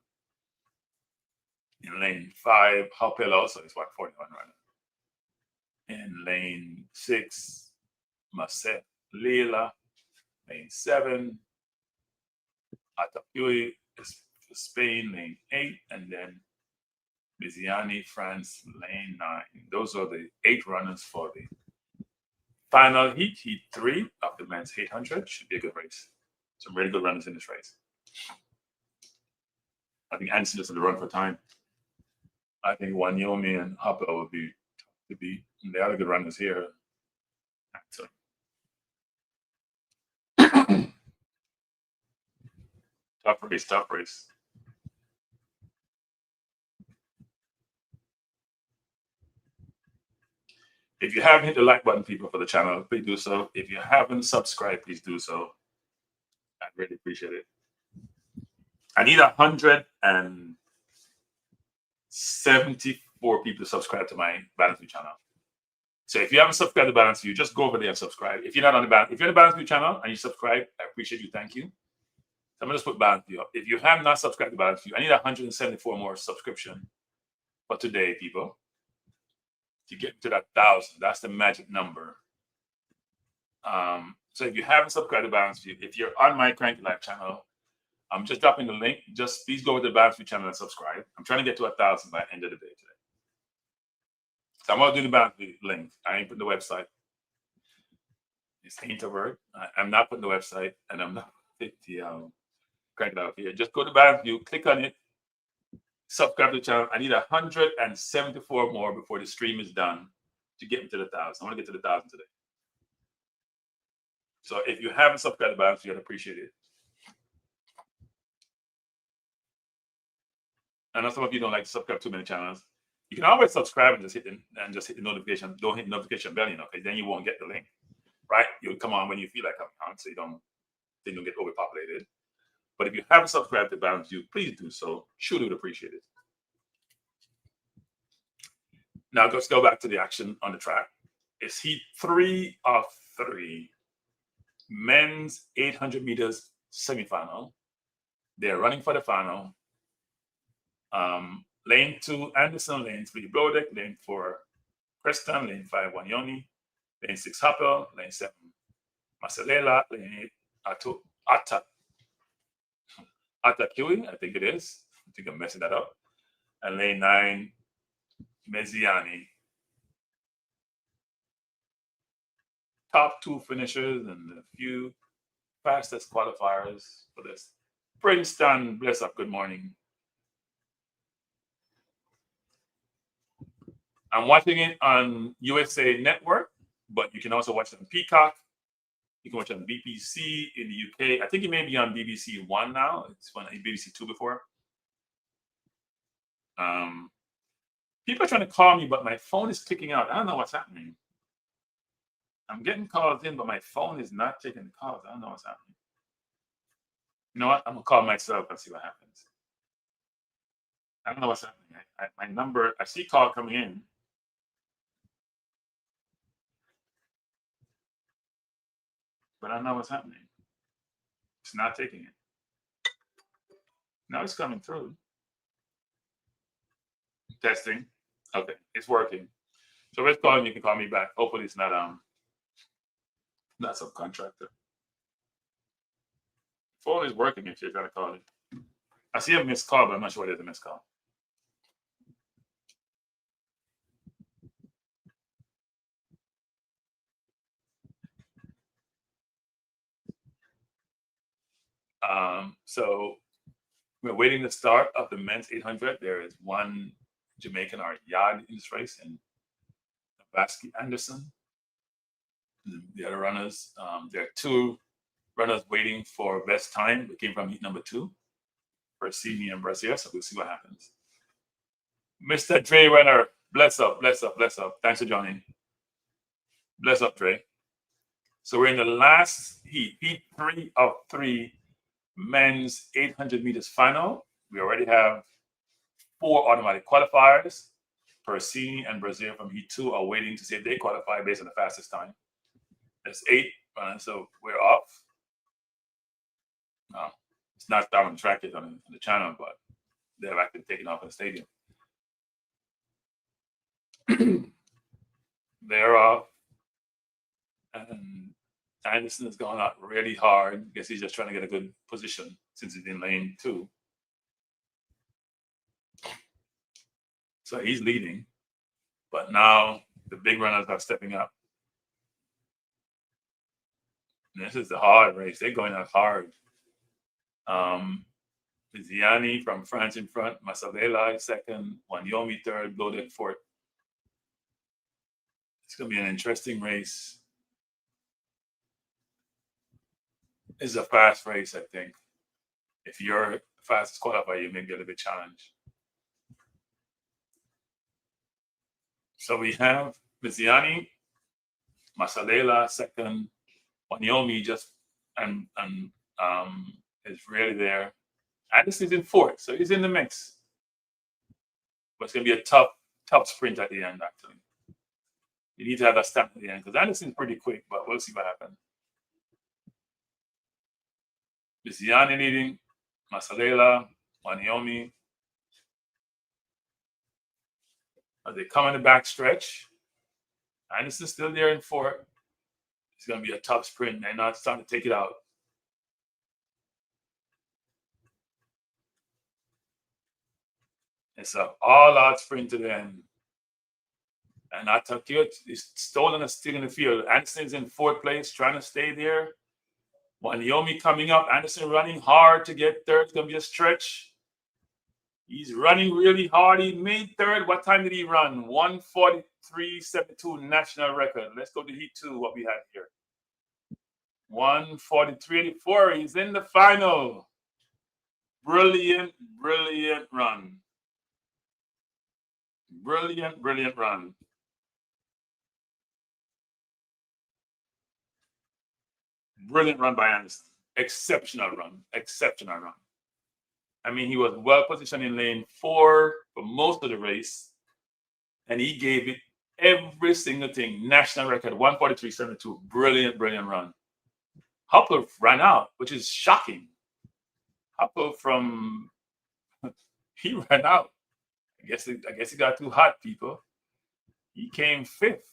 In lane 5, Hopel also is 141 runner. In lane 6, Maset Leila. Lane 7, Atapui is Spain, lane 8, and then Biziani, France, lane 9. Those are the 8 runners for the final Heat 3 of the men's 800. Should be a good race. Some really good runners in this race. I think Anderson is on the run for time. I think Wanyomi and Hopper will be to beat. And the other good runners here. So, tough race. If you haven't hit the like button, people, for the channel, please do so. If you haven't subscribed, please do so. I'd really appreciate it. I need 174 people to subscribe to my Balance View channel. So if you haven't subscribed to Balance View, just go over there and subscribe. If you're not on the Balance, if you're on the Balance View channel and you subscribe, I appreciate you. Thank you. So I'm gonna just put Balance View up. If you have not subscribed to Balance View, I need 174 more subscription for today, people, to get to that 1,000. That's the magic number. So if you haven't subscribed to Balance View, if you're on my Cranky Life channel, I'm just dropping the link. Just please go over to the Balance View channel and subscribe. I'm trying to get to 1,000 by the end of the day today. So I'm gonna do the Balance View link. I ain't putting the website. It's ain't a word. I'm not putting the website, and I'm not putting the Cranky Life here. Just go to Balance View, click on it, subscribe to the channel. I need 174 more before the stream is done to get me to the 1,000. I want to get to the 1,000 today. So if you haven't subscribed to Balance View, I'd appreciate it. I know some of you don't like to subscribe to many channels. You can always subscribe and just hit the notification. Don't hit the notification bell, because then you won't get the link. Right? You'll come on when you feel like coming on, so you don't get overpopulated. But if you haven't subscribed to Balance View, please do so. Sure would appreciate it. Now let's go back to the action on the track. It's Heat 3 of 3. Men's 800 meters semifinal. They're running for the final. Lane 2, Anderson. Lane 3, Blodeck. Lane 4, Preston. Lane 5, Wanyomi. Lane 6, Happel. Lane 7, Masalela. Lane 8, Attakiwi, I think it is. I think I'm messing that up. And lane 9, Meziani. Top 2 finishers and a few fastest qualifiers for this. Princeton, bless up, good morning. I'm watching it on USA Network, but you can also watch it on Peacock. You can watch it on BBC in the UK. I think it may be on BBC One now. It's on BBC Two before. People are trying to call me, but my phone is kicking out. I don't know what's happening. I'm getting calls in, but my phone is not taking the calls. I don't know what's happening. You know what? I'm gonna call myself and see what happens. I don't know what's happening. My number, I see call coming in. But I don't know what's happening. It's not taking it. Now it's coming through. Testing. Okay, it's working. So if it's calling, you can call me back. Hopefully it's not subcontractor. Phone is working if you're gonna call it. I see a missed call, but I'm not sure there's a missed call. So we're waiting the start of the men's 800. There is one Jamaican or yard in this race, and Vasky Anderson. The other runners, there are 2 runners waiting for best time. They came from heat number 2, Persini and Brazier. So we'll see what happens. Mr. Dre Renner, bless up, bless up, bless up. Thanks for joining. Bless up, Dre. So we're in the last heat 3 of 3 men's 800 meters final. We already have 4 automatic qualifiers. Persini and Brazier from heat 2 are waiting to see if they qualify based on the fastest time. There's 8 runners, so we're off. No, it's not down on the track yet on the channel, but they've actually taken off in the stadium. They're off. And Anderson has gone out really hard. I guess he's just trying to get a good position since he's in lane 2. So he's leading. But now the big runners are stepping up. And this is the hard race. They're going out hard. Ziani from France in front, Masalela second, Wanyomi third, Blodeck fourth. It's going to be an interesting race. It's a fast race, I think. If you're fastest qualifier, you may be a little bit challenged. So we have Ziani, Masalela second, Wanyomi just and is really there. Anderson is in 4th, so he's in the mix. But it's gonna be a tough sprint at the end, actually. You need to have that stamp at the end because Anderson's pretty quick, but we'll see what happens. Ziani leading, Masalela, Wanyomi. As they come in the back stretch, Anderson's still there in 4th. It's going to be a tough sprint. They're not starting to take it out. It's an all-out sprint to the end. And Atakio is stolen a stick in the field. Anderson's in 4th place, trying to stay there. Wanyomi coming up. Anderson running hard to get 3rd. It's going to be a stretch. He's running really hard. He made 3rd. What time did he run? 1:43.72 national record. Let's go to heat 2, what we had here. 1:43.84. He's in the final. Brilliant, brilliant run. Brilliant, brilliant run. Brilliant run by Anderson. Exceptional run. Exceptional run. I mean, he was well positioned in lane 4 for most of the race, and he gave it every single thing. National record, 1:43.72. Brilliant, brilliant run. Hopper ran out, which is shocking. Hopper he ran out. I guess he got too hot, people. He came fifth.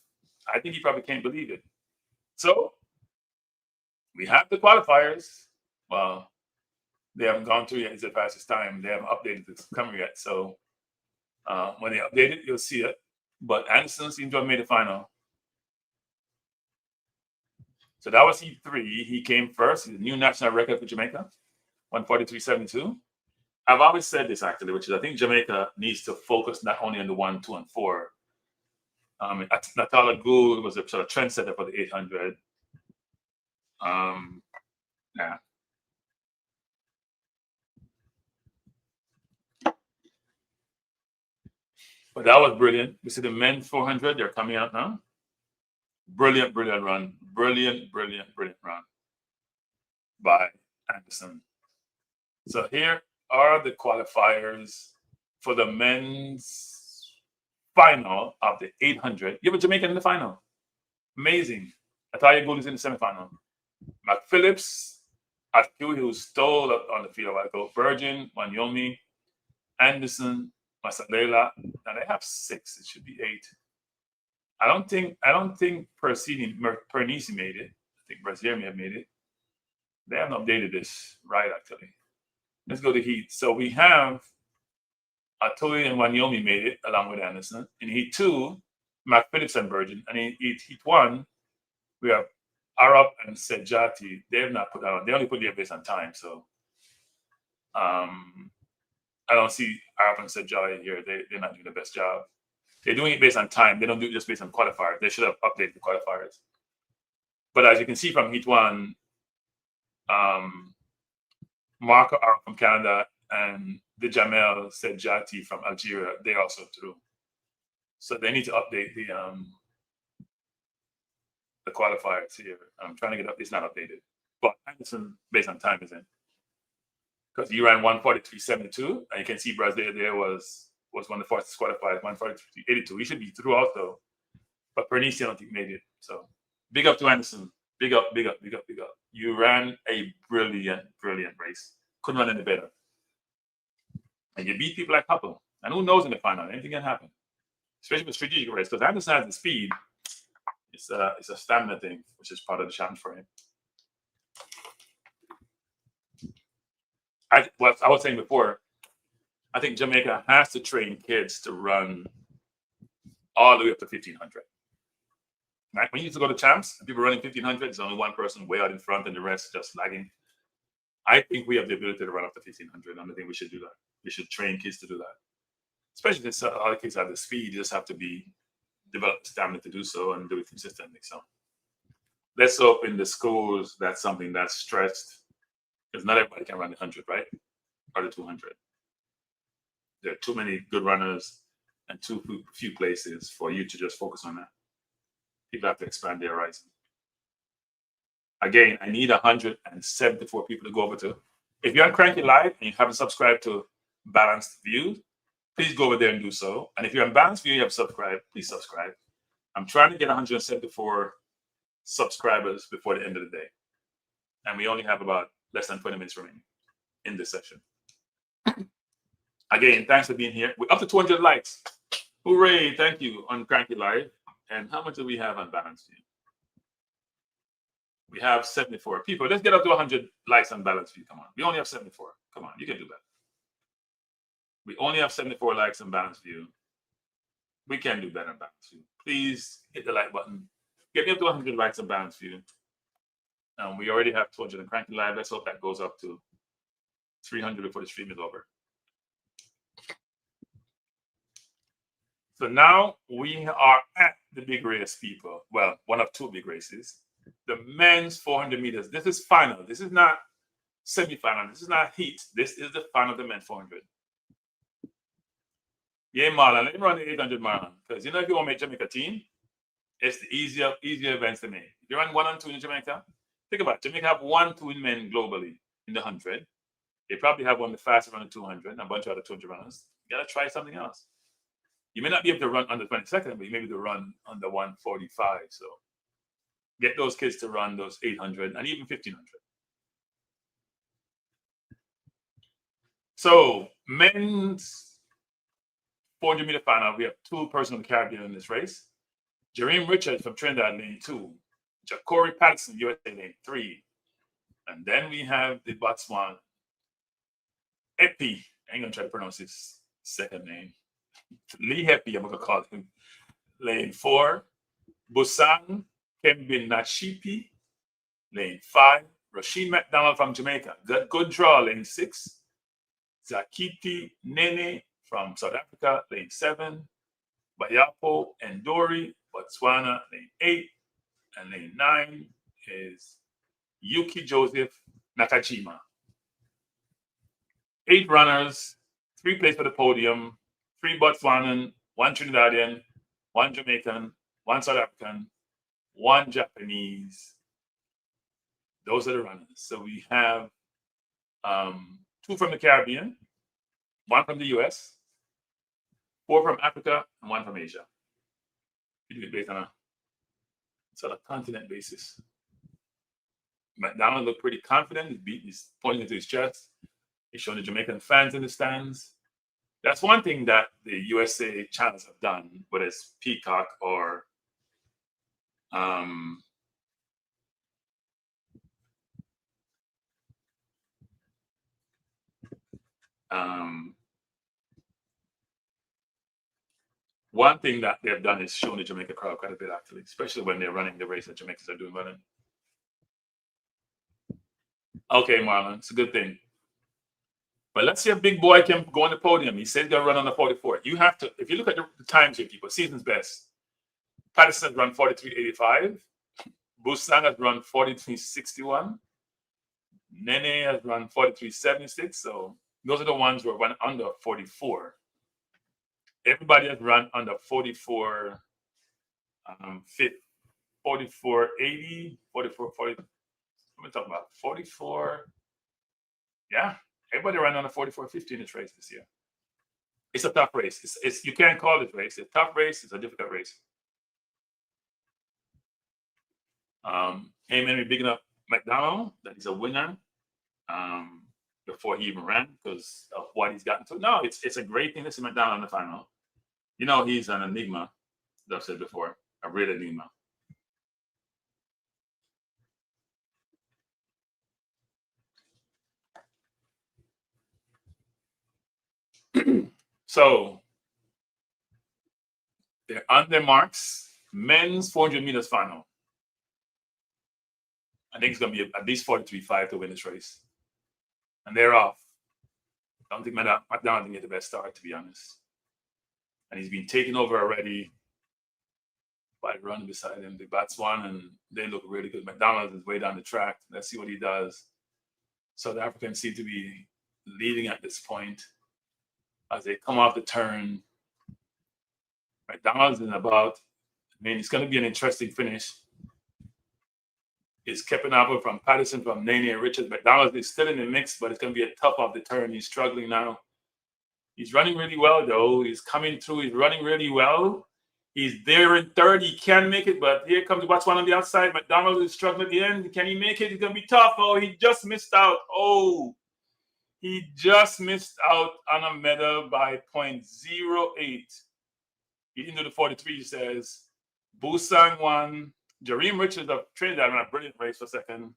I think he probably can't believe it. So we have the qualifiers. Well, they haven't gone through yet. It's the fastest time. They haven't updated the camera yet. So when they update it, you'll see it. But Anderson seems to have made the final. So that was heat 3. He came first. He's a new national record for Jamaica, 143.72. I've always said this actually, which is I think Jamaica needs to focus not only on the 1, 2, and 4. Natala Gould was a sort of trendsetter for the 800. Yeah. But that was brilliant. You see the men's 400, they're coming out now. Brilliant run. Brilliant run by Anderson. So here are the qualifiers for the men's final of the 800. You have a Jamaican in the final. Amazing. Atalia Gould is in the semifinal. McPhillips, Atkiwi, who stole up on the field a while ago. Virgin, Wanyomi, Anderson, Masalela. Now they have 6. It should be 8. I don't think Pernisi made it. I think Brazier may have made it. They haven't updated this right, actually. Let's go to heat. So we have Atui and Wanyomi made it along with Anderson. In heat 2, McPhillips and Virgin. And in heat 1, we have Arab and Sejati. They have not put out. They only put there based on time. So I don't see Arab and Sejati here. They're not doing the best job. They're doing it based on time. They don't do it just based on qualifiers. They should have updated the qualifiers. But as you can see from heat 1, Marco Arab from Canada and the Jamel Sejati from Algeria, they also through. So they need to update the qualifiers here. I'm trying to get up. It's not updated. But Anderson, based on time, is in. Because he ran 143.72, and you can see Brazil there was one of the fastest qualifiers, 143.82. He should be through also. But Pernisi, I don't think made it. So big up to Anderson. Big up. You ran a brilliant race. Couldn't run any better. And you beat people like Hopper. And who knows in the final? Anything can happen. Especially with strategic race. Because Anderson has the speed. It's a stamina thing, which is part of the challenge for him. I was saying before, I think Jamaica has to train kids to run all the way up to 1,500. Right? When you used to go to champs, and people running 1,500, there's only one person way out in front and the rest just lagging. I think we have the ability to run up to 1,500. I think we should do that. We should train kids to do that. Especially if all the kids have the speed, you just have to develop the stamina to do so and do it consistently. So let's hope in the schools that's something that's stressed, because not everybody can run the 100, right? Or the 200. There are too many good runners and too few places for you to just focus on that. People have to expand their horizon. Again, I need 174 people to go over to. If you're on Cranky Live and you haven't subscribed to Balanced View, please go over there and do so. And if you're on Balanced View, you have subscribed, please subscribe. I'm trying to get 174 subscribers before the end of the day. And we only have about less than 20 minutes remaining in this session. Again, thanks for being here. We're up to 200 likes. Hooray, thank you on Cranky Live. And how much do we have on Balanced View? We have 74 people. Let's get up to 100 likes on Balanced View. Come on. We only have 74. Come on, you can do that. We only have 74 likes on Balanced View. We can do better on Balanced View. Please hit the like button. Get me up to 100 likes on Balanced View. We already have 200 on Cranky Live. Let's hope that goes up to 300 before the stream is over. So now we are at the big race, people. Well, one of two big races. The men's 400 meters. This is final. This is not semifinal. This is not heat. This is the final of the men's 400. Yeah, Marlon, let me run the 800 Marlon. Because if you want to make Jamaica team, it's the easier events to make. If you run 1 and 2 in Jamaica, think about it. Jamaica have 1, 2 in men globally in the 100. They probably have one of the fastest running 200 and a bunch of other 200 runners. You got to try something else. You may not be able to run under 22nd, but you may be able to run under 145. So get those kids to run those 800 and even 1500. So men's 400-meter final, we have two persons from the Caribbean in this race. Jareem Richards from Trinidad, lane 2. Ja'Cory Patterson, USA, lane 3. And then we have the Botswana Epi. I ain't gonna try to pronounce his second name. Lee Epi, I'm gonna call him. Lane 4. Busang Kembinachipi, lane 5. Rasheen McDonald from Jamaica. Good draw, lane 6. Zakiti Nene from South Africa, lane 7. Bayapo Ndori, Botswana, lane 8. And lane 9 is Yuki Joseph Nakajima. 8 runners, 3 placed for the podium, 3 Botswanan, 1 Trinidadian, 1 Jamaican, 1 South African, 1 Japanese. Those are the runners. So we have 2 from the Caribbean, 1 from the US, 4 from Africa, and 1 from Asia. We do it based on a sort of continent basis. McDonald looked pretty confident. He's pointing to his chest. He's showing the Jamaican fans in the stands. That's one thing that the USA channels have done, whether it's Peacock or one thing that they've done is shown the Jamaica crowd quite a bit, actually, especially when they're running the race that Jamaicans are doing running. Okay, Marlon, it's a good thing. But let's see a big boy can go on the podium. He said he's going to run on the 44. You have to, if you look at the times here, people, season's best. Patterson has run 43.85. Busang has run 43.61. Nene has run 43.76. So those are the ones who are running under 44. Everybody has run under 44, 44.80, 44.40. What am I talking about? 44. Yeah, everybody ran under 44.50 in this race this year. It's a tough race. It's you can't call it race. It's a tough race. It's a difficult race. Amen. We bigging up McDonald that he's a winner before he even ran because of what he's gotten to. No, it's a great thing to see McDonald in the final. You know, he's an enigma, as I've said before, a real enigma. So they're on their marks. Men's 400 meters final. I think it's going to be at least 43.5 to win this race. And they're off. I don't think McDonald can get the best start, to be honest. And he's been taken over already by running beside him, the Botswana, and they look really good. McDonald is way down the track. Let's see what he does. South Africans seem to be leading at this point as they come off the turn. McDonald's in about, it's going to be an interesting finish. It's Kepenapa from Patterson, from Nene and Richards. McDonald is still in the mix, but it's going to be a tough off the turn. He's struggling now. He's running really well, though. He's coming through. He's running really well. He's there in third. He can make it, but here comes Botswana on the outside. McDonald is struggling at the end. Can he make it? It's going to be tough. Oh, he just missed out. Oh, he just missed out on a medal by 0.08. He didn't do the 43, he says. Busang won. Jareem Richards of Trinidad ran a brilliant race for second.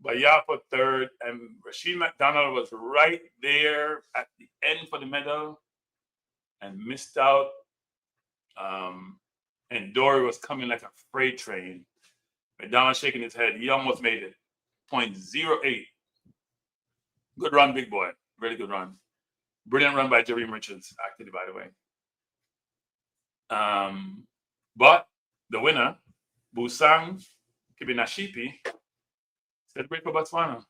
Baya for third. And Rasheen McDonald was right there at the end for the medal and missed out. And Dory was coming like a freight train. McDonald shaking his head. He almost made it. 0.08. Good run, big boy. Really good run. Brilliant run by Jareem Richards, actually, by the way. But the winner, Busang Kibinashipi, celebrate for Botswana.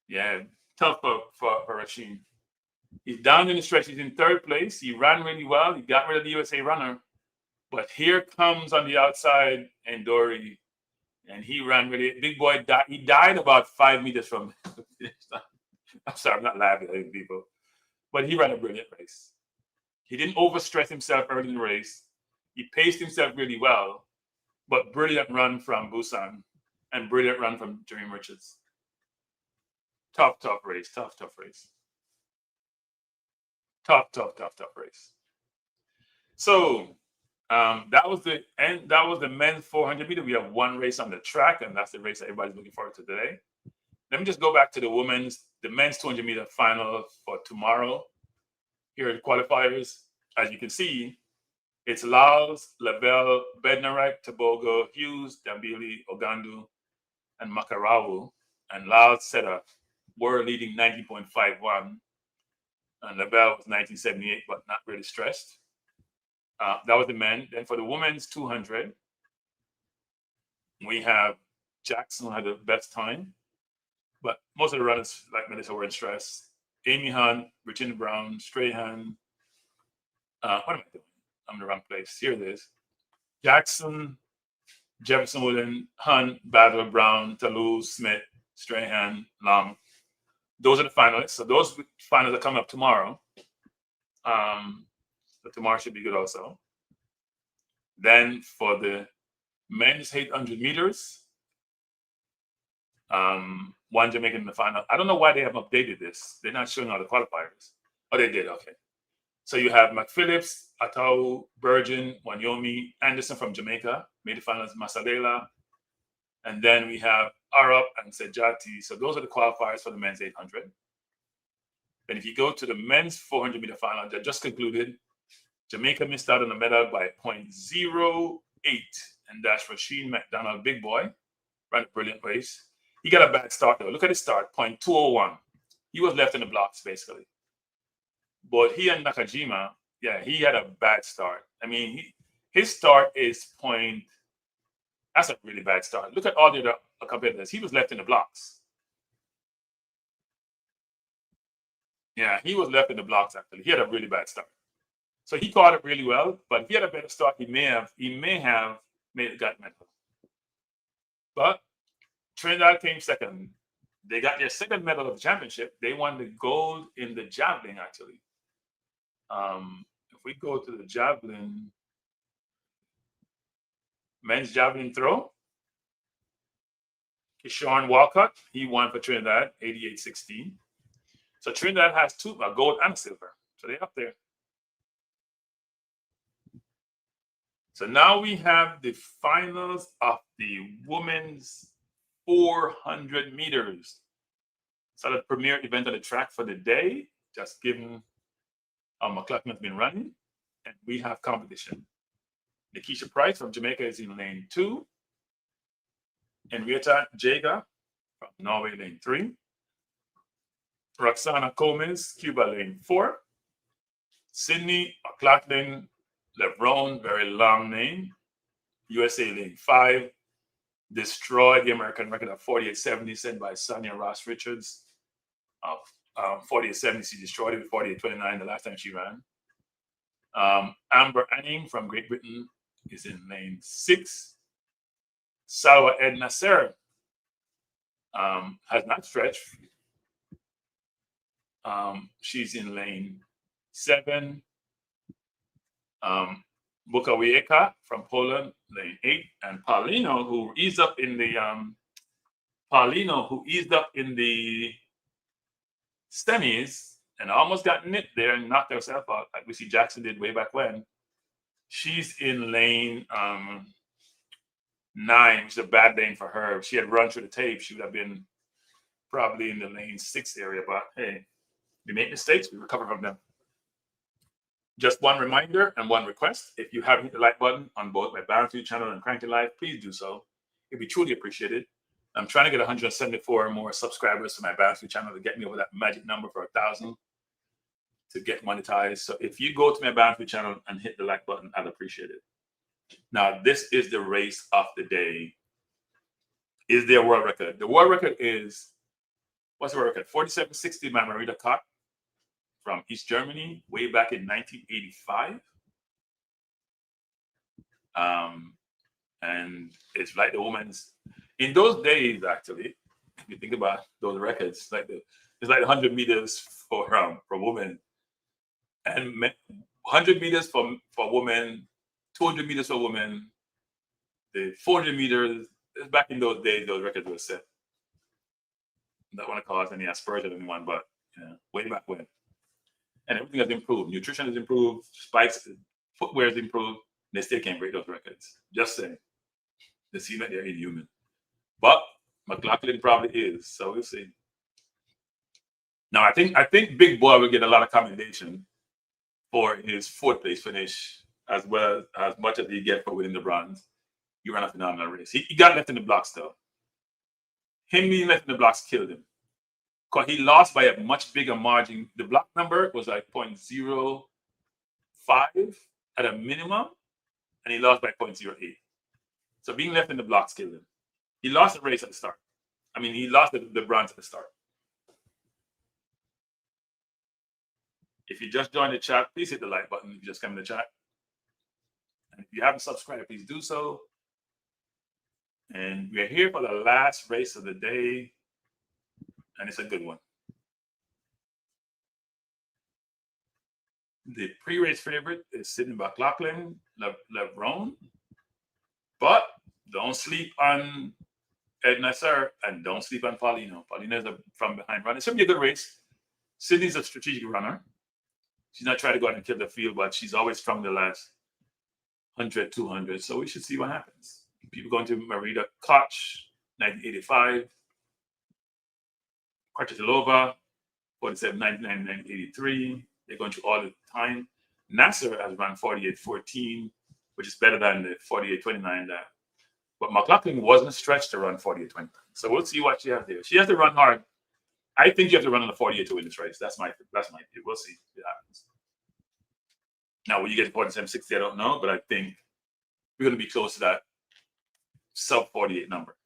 Yeah, tough for Rasheen. He's down in the stretch. He's in third place. He ran really well. He got rid of the USA runner. But here comes on the outside Ndori, and he ran really. Big boy died. He died about 5 meters from. I'm sorry, I'm not laughing at people, but he ran a brilliant race. He didn't overstress himself early in the race. He paced himself really well, but brilliant run from Busan and brilliant run from Dream Richards. Tough race. Tough race. Tough race. So that was the end. That was the men's 400 meter. We have one race on the track, and that's the race that everybody's looking forward to today. Let me just go back to the men's 200 meter final for tomorrow. Here are the qualifiers. As you can see, it's Lyles, Lavelle, Bednarek, Tebogo, Hughes, Dambili, Ogandu, and Makarawu. And Lyles set a world leading 90.51. And Lavelle was 1978, but not really stressed. That was the men. Then for the women's 200, we have Jackson had the best time, but most of the runners, like Melissa, were in stress. Amy Hunt, Virginia Brown, Strahan. What am I doing? I'm in the wrong place. Here it is. Jackson, Jefferson-Wooden, Hunt, Battle, Brown, Toulouse, Smith, Strahan, Long. Those are the finalists. So those finals are coming up tomorrow. So tomorrow should be good also. Then for the men's 800 meters, one Jamaican in the final. I don't know why they haven't updated this. They're not showing all the qualifiers. Oh, they did. Okay. So you have McPhillips, Atau, Virgin, Wanyomi, Anderson from Jamaica, made the finals, Masalela. And then we have Arup and Sejati. So those are the qualifiers for the men's 800. Then if you go to the men's 400 meter final that just concluded, Jamaica missed out on the medal by 0.08. And that's Rasheen McDonald, big boy, ran a brilliant race. He got a bad start though. Look at his start, 0.201. He was left in the blocks basically. But he and Nakajima, yeah, he had a bad start. I mean, his start is that's a really bad start. Look at all the other competitors. He was left in the blocks. Yeah, he was left in the blocks actually. He had a really bad start. So he caught it really well, but if he had a better start, he may have got medal. But Trinidad came second. They got their second medal of the championship. They won the gold in the javelin, actually. If we go to the javelin, men's javelin throw, Kishorn Walcott, he won for Trinidad, 88-16. So Trinidad has two, a gold and a silver. So they're up there. So now we have the finals of the women's 400 meters. So the premier event on the track for the day, just given McLaughlin has been running, and we have competition. Nikisha Price from Jamaica is in lane 2. Henrietta Jaga from Norway, lane 3. Roxana Gomez, Cuba, lane 4. Sydney McLaughlin-Levrone, very long name, USA, lane 5. Destroyed the American record of 48.70 set by Sonia Ross Richards. 48.70, she destroyed it with 48.29 the last time she ran. Amber Anning from Great Britain is in lane 6. Salwa Ed Nasser has not stretched. She's in lane 7. Bukawieka from Poland, lane 8, and Paulino, who eased up in the semis and almost got nipped there and knocked herself out, like we see Jackson did way back when. She's in lane 9, which is a bad lane for her. If she had run through the tape, she would have been probably in the lane 6 area. But hey, we make mistakes, we recover from them. Just one reminder and one request. If you haven't hit the like button on both my Battlefield channel and Cranky Life, please do so. It'd be truly appreciated. I'm trying to get 174 more subscribers to my Battlefield channel to get me over that magic number for 1,000 to get monetized. So if you go to my Battlefield channel and hit the like button, I'd appreciate it. Now, this is the race of the day. Is there a world record? The world record is, what's the world record? 47.60 by Marita Koch from East Germany, way back in 1985. And it's like the women's, in those days, actually, if you think about those records, it's like 100 meters for women, and 100 meters for women 200 meters for women, the 400 meters. Back in those days, those records were set. I don't want to cause any aspersion on anyone, but way back when. And everything has improved. Nutrition has improved. Spikes, footwear has improved. They still can't break those records. Just saying. They seem like they're inhuman. But McLaughlin probably is. So we'll see. Now I think Big Boy will get a lot of commendation for his fourth place finish, as well as much as he get for winning the bronze. He ran a phenomenal race. He got left in the blocks though. Him being left in the blocks killed him. Because he lost by a much bigger margin. The block number was like 0.05 at a minimum, and he lost by 0.08. So being left in the blocks killed him. He lost the race at the start. I mean, he lost the bronze at the start. If you just joined the chat, please hit the like button if you just come in the chat. And if you haven't subscribed, please do so. And we're here for the last race of the day. And it's a good one. The pre-race favorite is sitting McLaughlin-Levrone. But don't sleep on Ed Naser and don't sleep on Paulino. Paulino is a from behind run. It's going to be a good race. Sydney's a strategic runner. She's not trying to go out and kill the field, but she's always strong the last 100, 200. So we should see what happens. People going to Marita Koch, 1985. Kvarchatilova, 47, 99, 1983. They're going to all the time. Naser has run 48.14, which is better than the 48.29 that. But McLaughlin wasn't stretched to run 48.29. So we'll see what she has there. She has to run hard. I think you have to run on the 48 to win this race. That's my view. We'll see what happens. Now, will you get to 47.60? I don't know, but I think we're going to be close to that sub 48 number.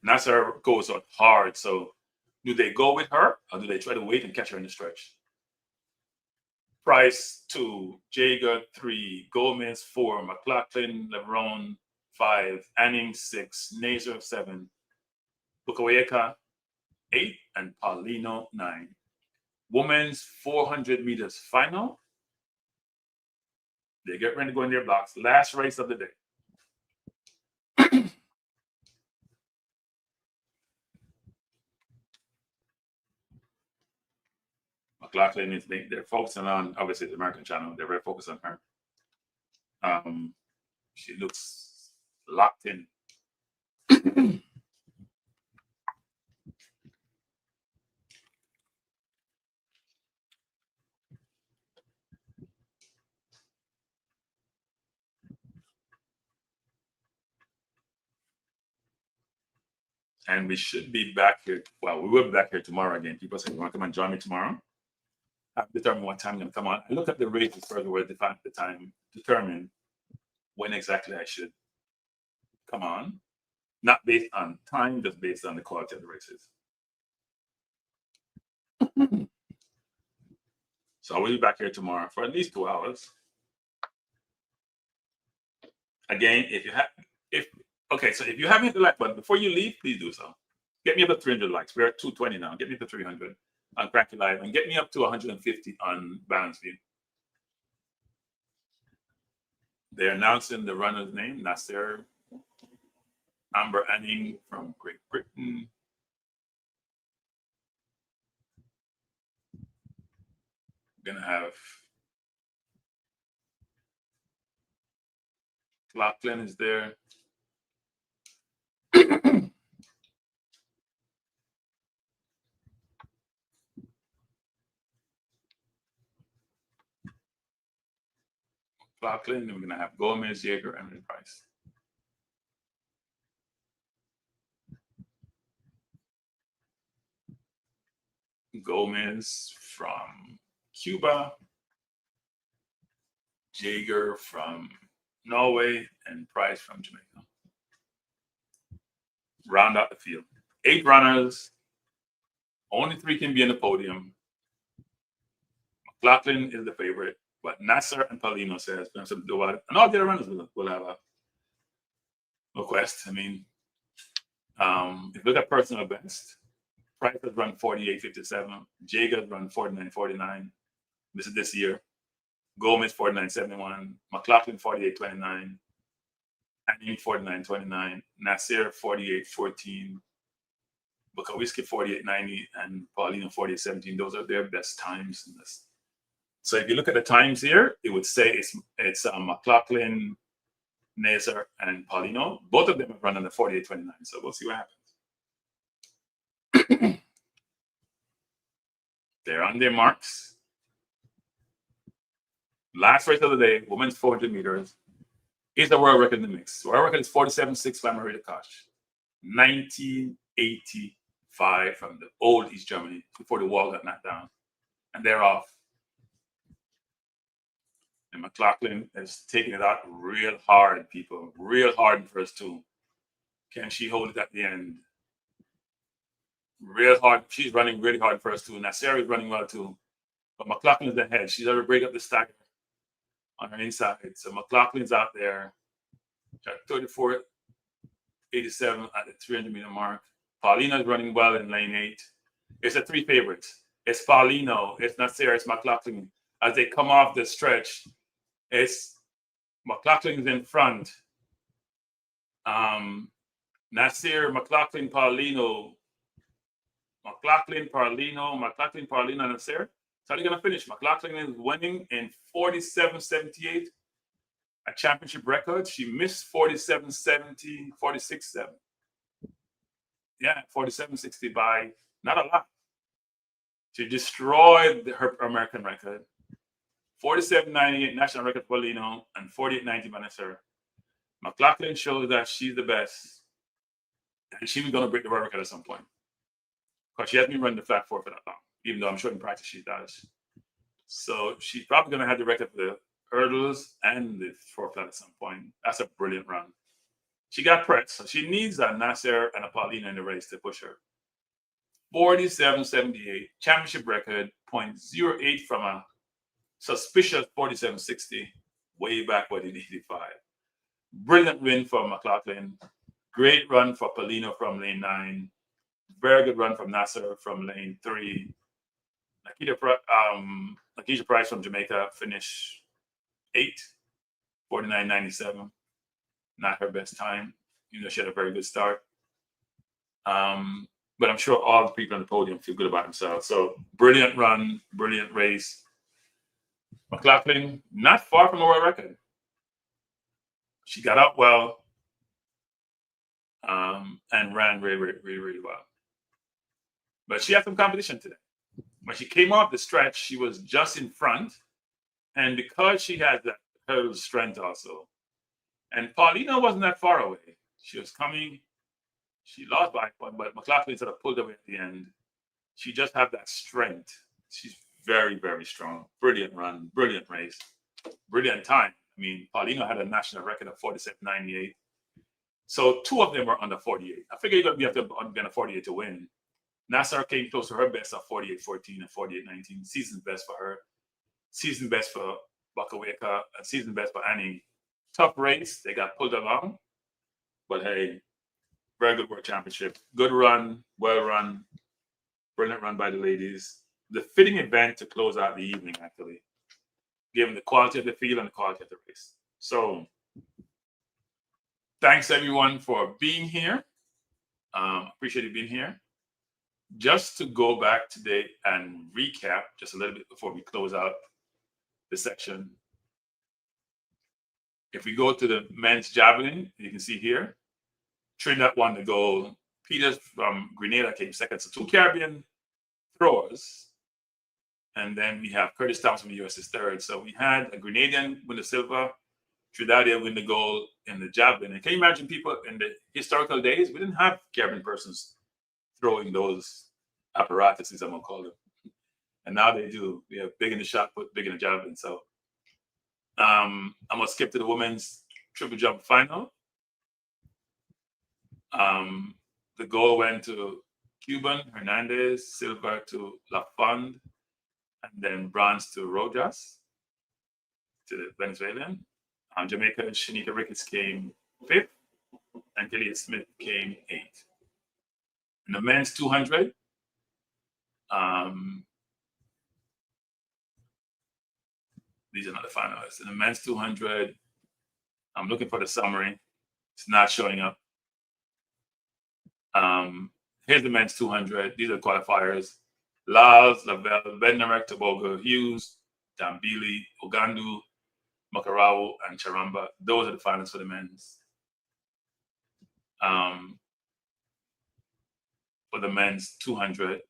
Naser goes on hard. So do they go with her or do they try to wait and catch her in the stretch? Price 2, Jager 3, Gomez 4, McLaughlin-Levrone 5, Anning 6, Naser 7, Bukoyeka 8, and Paulino 9. Women's 400 meters final. They get ready to go in their blocks. Last race of the day. McLaughlin is they're focusing on, obviously, the American channel. They're very focused on her. She looks locked in. And we should be back here. Well, we will be back here tomorrow again. People say, you want to come and join me tomorrow? I've determined what time I'm going to come on. I look at the races further where the time, determine when exactly I should come on. Not based on time, just based on the quality of the races. So I will be back here tomorrow for at least 2 hours. Again, if you haven't hit the like button before you leave, please do so. Get me up to 300 likes. We're at 220 now. Get me up to 300 on Cranky Live and get me up to 150 on Balance View. They're announcing the runner's name, Naser Amber Anning from Great Britain. We're gonna have Lachlan is there. Lachlan, and we're gonna have Gomez, Jaeger, and Price. Gomez from Cuba, Jaeger from Norway, and Price from Jamaica. Round out the field. 8 runners. Only 3 can be in the podium. McLaughlin is the favorite, but Naser and Paulino says, and all the other runners will have a request. I mean, if you look at personal best, Price has run 48.57. Jaeger has run 49.49. This is this year. Gomez 49-71, McLaughlin 48-29, Annie 49-29, Naser 48-14, Bukowski 48-90, and Paulino 48-17. Those are their best times in this. So if you look at the times here, it would say it's McLaughlin, Naser, and Paulino. Both of them have run under 48-29. So we'll see what happens. They're on their marks. Last race of the day, women's 400 meters, is the world record in the mix. World record is 47.6 by Marie Koch, 1985 from the old East Germany before the wall got knocked down. And they're off. And McLaughlin is taking it out real hard, people. Real hard in the first two. Can she hold it at the end? Real hard. She's running really hard in the first two. Naser is running well too. But McLaughlin is ahead. She's able to break up the stagger on her inside. So McLaughlin's out there. At 34.87 at the 300-meter mark. Paulino is running well in lane 8. It's the three favorites. It's Paulino, it's Naser, it's McLaughlin. As they come off the stretch, it's McLaughlin's in front. Naser, McLaughlin, Paulino. McLaughlin, Paulino, Naser. So they're going to finish. McLaughlin is winning in 47.78. A championship record. She missed 47.70, 46.7. Yeah, 47.60 by not a lot. She destroyed her American record. 47.98 national record for Paulino and 48.90 by Naser. McLaughlin shows that she's the best. And she was going to break the world record at some point. Because she hasn't been running the flat 4 for that long, even though I'm sure in practice she does. So she's probably going to have the record for the hurdles and the 4 flat at some point. That's a brilliant run. She got pressed, so she needs a Naser and a Paulino in the race to push her. 47.78, championship record, 0.08 from a suspicious 47.60 way back in 85. Brilliant win for McLaughlin. Great run for Paulino from lane 9. Very good run from Naser from lane 3. Lakeisha Price from Jamaica finished 8, 49.97. Not her best time. You know, she had a very good start. But I'm sure all the people on the podium feel good about themselves. So brilliant run, brilliant race. McLaughlin, not far from the world record. She got out well and ran really, really, really, really well. But she had some competition today. When she came off the stretch, she was just in front. And because she had that hurdle strength also, and Paulino wasn't that far away. She was coming. She lost by 1, but McLaughlin sort of pulled away at the end. She just had that strength. She's very, very strong. Brilliant run, brilliant race, brilliant time. I mean, Paulino had a national record of 47.98. So 2 of them were under 48. I figure you're going to be under 48 to win. Naser came close to her best of 48.14 and 48.19. Season best for her. Season best for Bakaweka. And season best for Annie. Tough race. They got pulled along. But hey, very good world championship. Good run. Well run. Brilliant run by the ladies. The fitting event to close out the evening, actually, given the quality of the field and the quality of the race. So, thanks everyone for being here. Appreciate you being here. Just to go back today and recap just a little bit before we close out the section. If we go to the men's javelin, you can see here, Trinidad won the gold. Peters from Grenada came second. So 2 Caribbean throwers. And then we have Curtis Thompson from the US is third. So we had a Grenadian win the silver, Trinidadian win the gold in the javelin. And can you imagine people in the historical days? We didn't have Caribbean persons throwing those apparatuses, I'm going to call them. And now they do. We have big in the shot put, big in the javelin. So I'm going to skip to the women's triple jump final. The gold went to Cuban, Hernandez, silver to Lafond, and then bronze to Rojas, to the Venezuelan. Jamaica, Shanika Ricketts came 5th, and Kelly Smith came 8th. In the men's 200, these are not the finalists. In the men's 200, I'm looking for the summary. It's not showing up. Here's the men's 200. These are the qualifiers. Lyles, Lavelle, Bednarek, Tebogo, Hughes, Dambili, Ogandu, Makarawu, and Charamba. Those are the finalists for the men's. For the men's 200.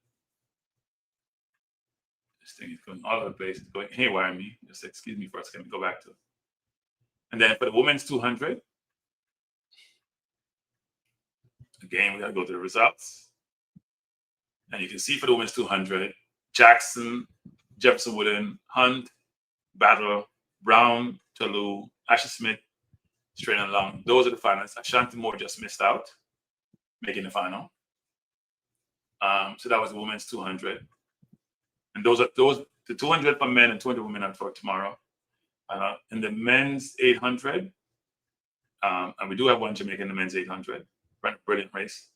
This thing is going all over the place. It's going haywire me. Just excuse me for a second. Let me go back to it. And then for the women's 200, again, we got to go to the results. And you can see for the women's 200, Jackson, Jefferson-Wooden, Hunt, Battle, Brown, Tolu, Asher-Smith, Straight and Long. Those are the finalists. Ashanti Moore just missed out, making the final. So that was the women's 200. And the 200 for men and 200 women are for tomorrow. In the men's 800, and we do have one Jamaican in the men's 800. Brilliant race.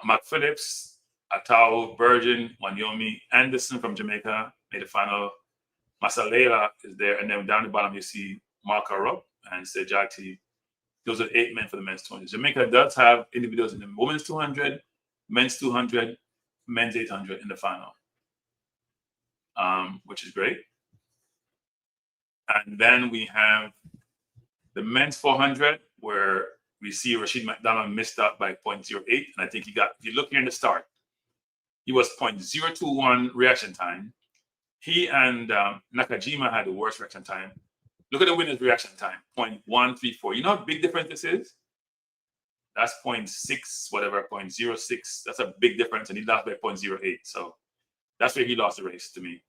Mark Phillips, Atao, Virgin, Wanyomi, Anderson from Jamaica made the final. Masalela is there. And then down the bottom, you see Mark Arup and Sejati. Those are 8 men for the men's 200. Jamaica does have individuals in the women's 200, men's 200, men's 800 in the final, which is great. And then we have the men's 400, where we see Rashid McDonald missed out by 0.08. And I think he got, if you look here in the start, he was 0.021 reaction time. He and Nakajima had the worst reaction time. Look at the winner's reaction time, 0.134. You know how big difference this is? That's 0.6, whatever, 0.06. That's a big difference, and he lost by 0.08. So that's where he lost the race to me.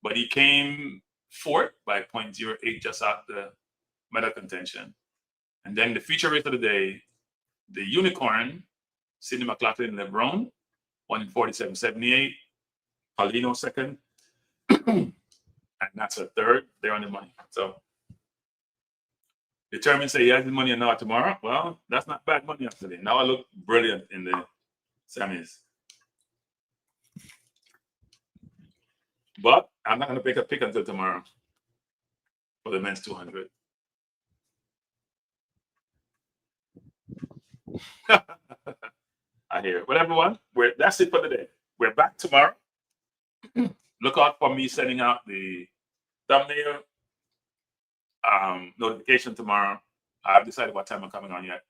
But he came fourth by 0.08, just out the medal contention. And then the feature race of the day, the unicorn, Sydney McLaughlin-Levrone, won in 47.78. Paulino second. And that's a third. They're on the money. So determined say he has the money and now tomorrow. Well, that's not bad money yesterday. Now I look brilliant in the semis. But I'm not going to pick a pick until tomorrow for the men's 200. I hear it. Well, everyone, that's it for today. We're back tomorrow. Look out for me sending out the thumbnail notification tomorrow. I haven't decided what time I'm coming on yet.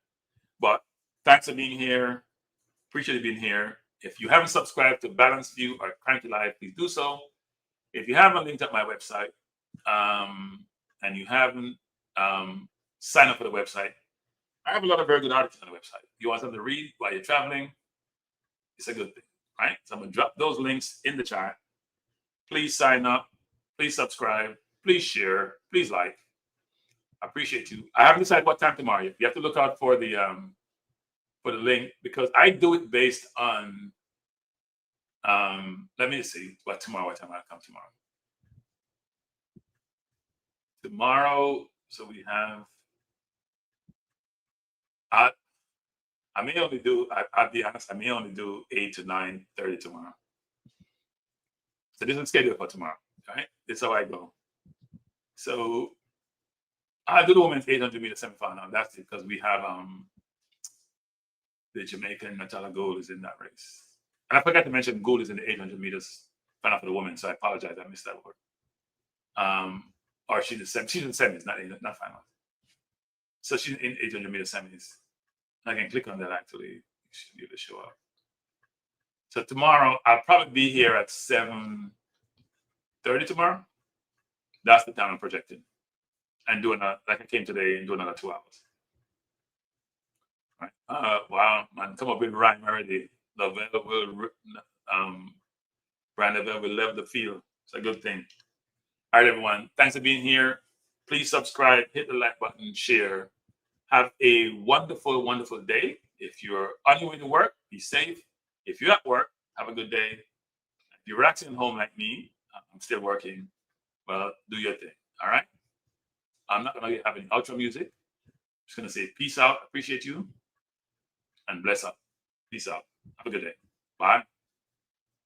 But thanks for being here. Appreciate you being here. If you haven't subscribed to Balanced View or Cranky Live, please do so. If you haven't linked up my website and you haven't signed up for the website, I have a lot of very good articles on the website. If you want something to read while you're traveling, it's a good thing, right? So I'm going to drop those links in the chat. Please sign up. Please subscribe. Please share. Please like. I appreciate you. I haven't decided what time tomorrow yet. You have to look out for the link, because I do it based on let me see what time I'll come tomorrow. Tomorrow, so we have I may only do, I'll be honest, I may only do 8 to 9:30 tomorrow. So this is scheduled for tomorrow, right? This is how I go. So I'll do the women's 800 meter semifinal. That's it, because we have the Jamaican Natalia Gould is in that race. And I forgot to mention Gould is in the 800 meters final for the women, so I apologize, I missed that word. Or she's in semis, not final. So she's in 800 meter semis. I can click on that actually. It should be able to show up. So tomorrow, I'll probably be here at 7:30 tomorrow. That's the time I'm projecting. And doing like I came today and do another 2 hours. All right. Wow, man, come up with rhyme already. Lavelle will Brandavelle will level the field. It's a good thing. All right, everyone. Thanks for being here. Please subscribe, hit the like button, share. Have a wonderful, wonderful day. If you're on your way to work, be safe. If you're at work, have a good day. If you're relaxing at home like me, I'm still working. Well, do your thing. All right. I'm not going to have any outro music. I'm just going to say peace out. Appreciate you. And bless up. Peace out. Have a good day. Bye.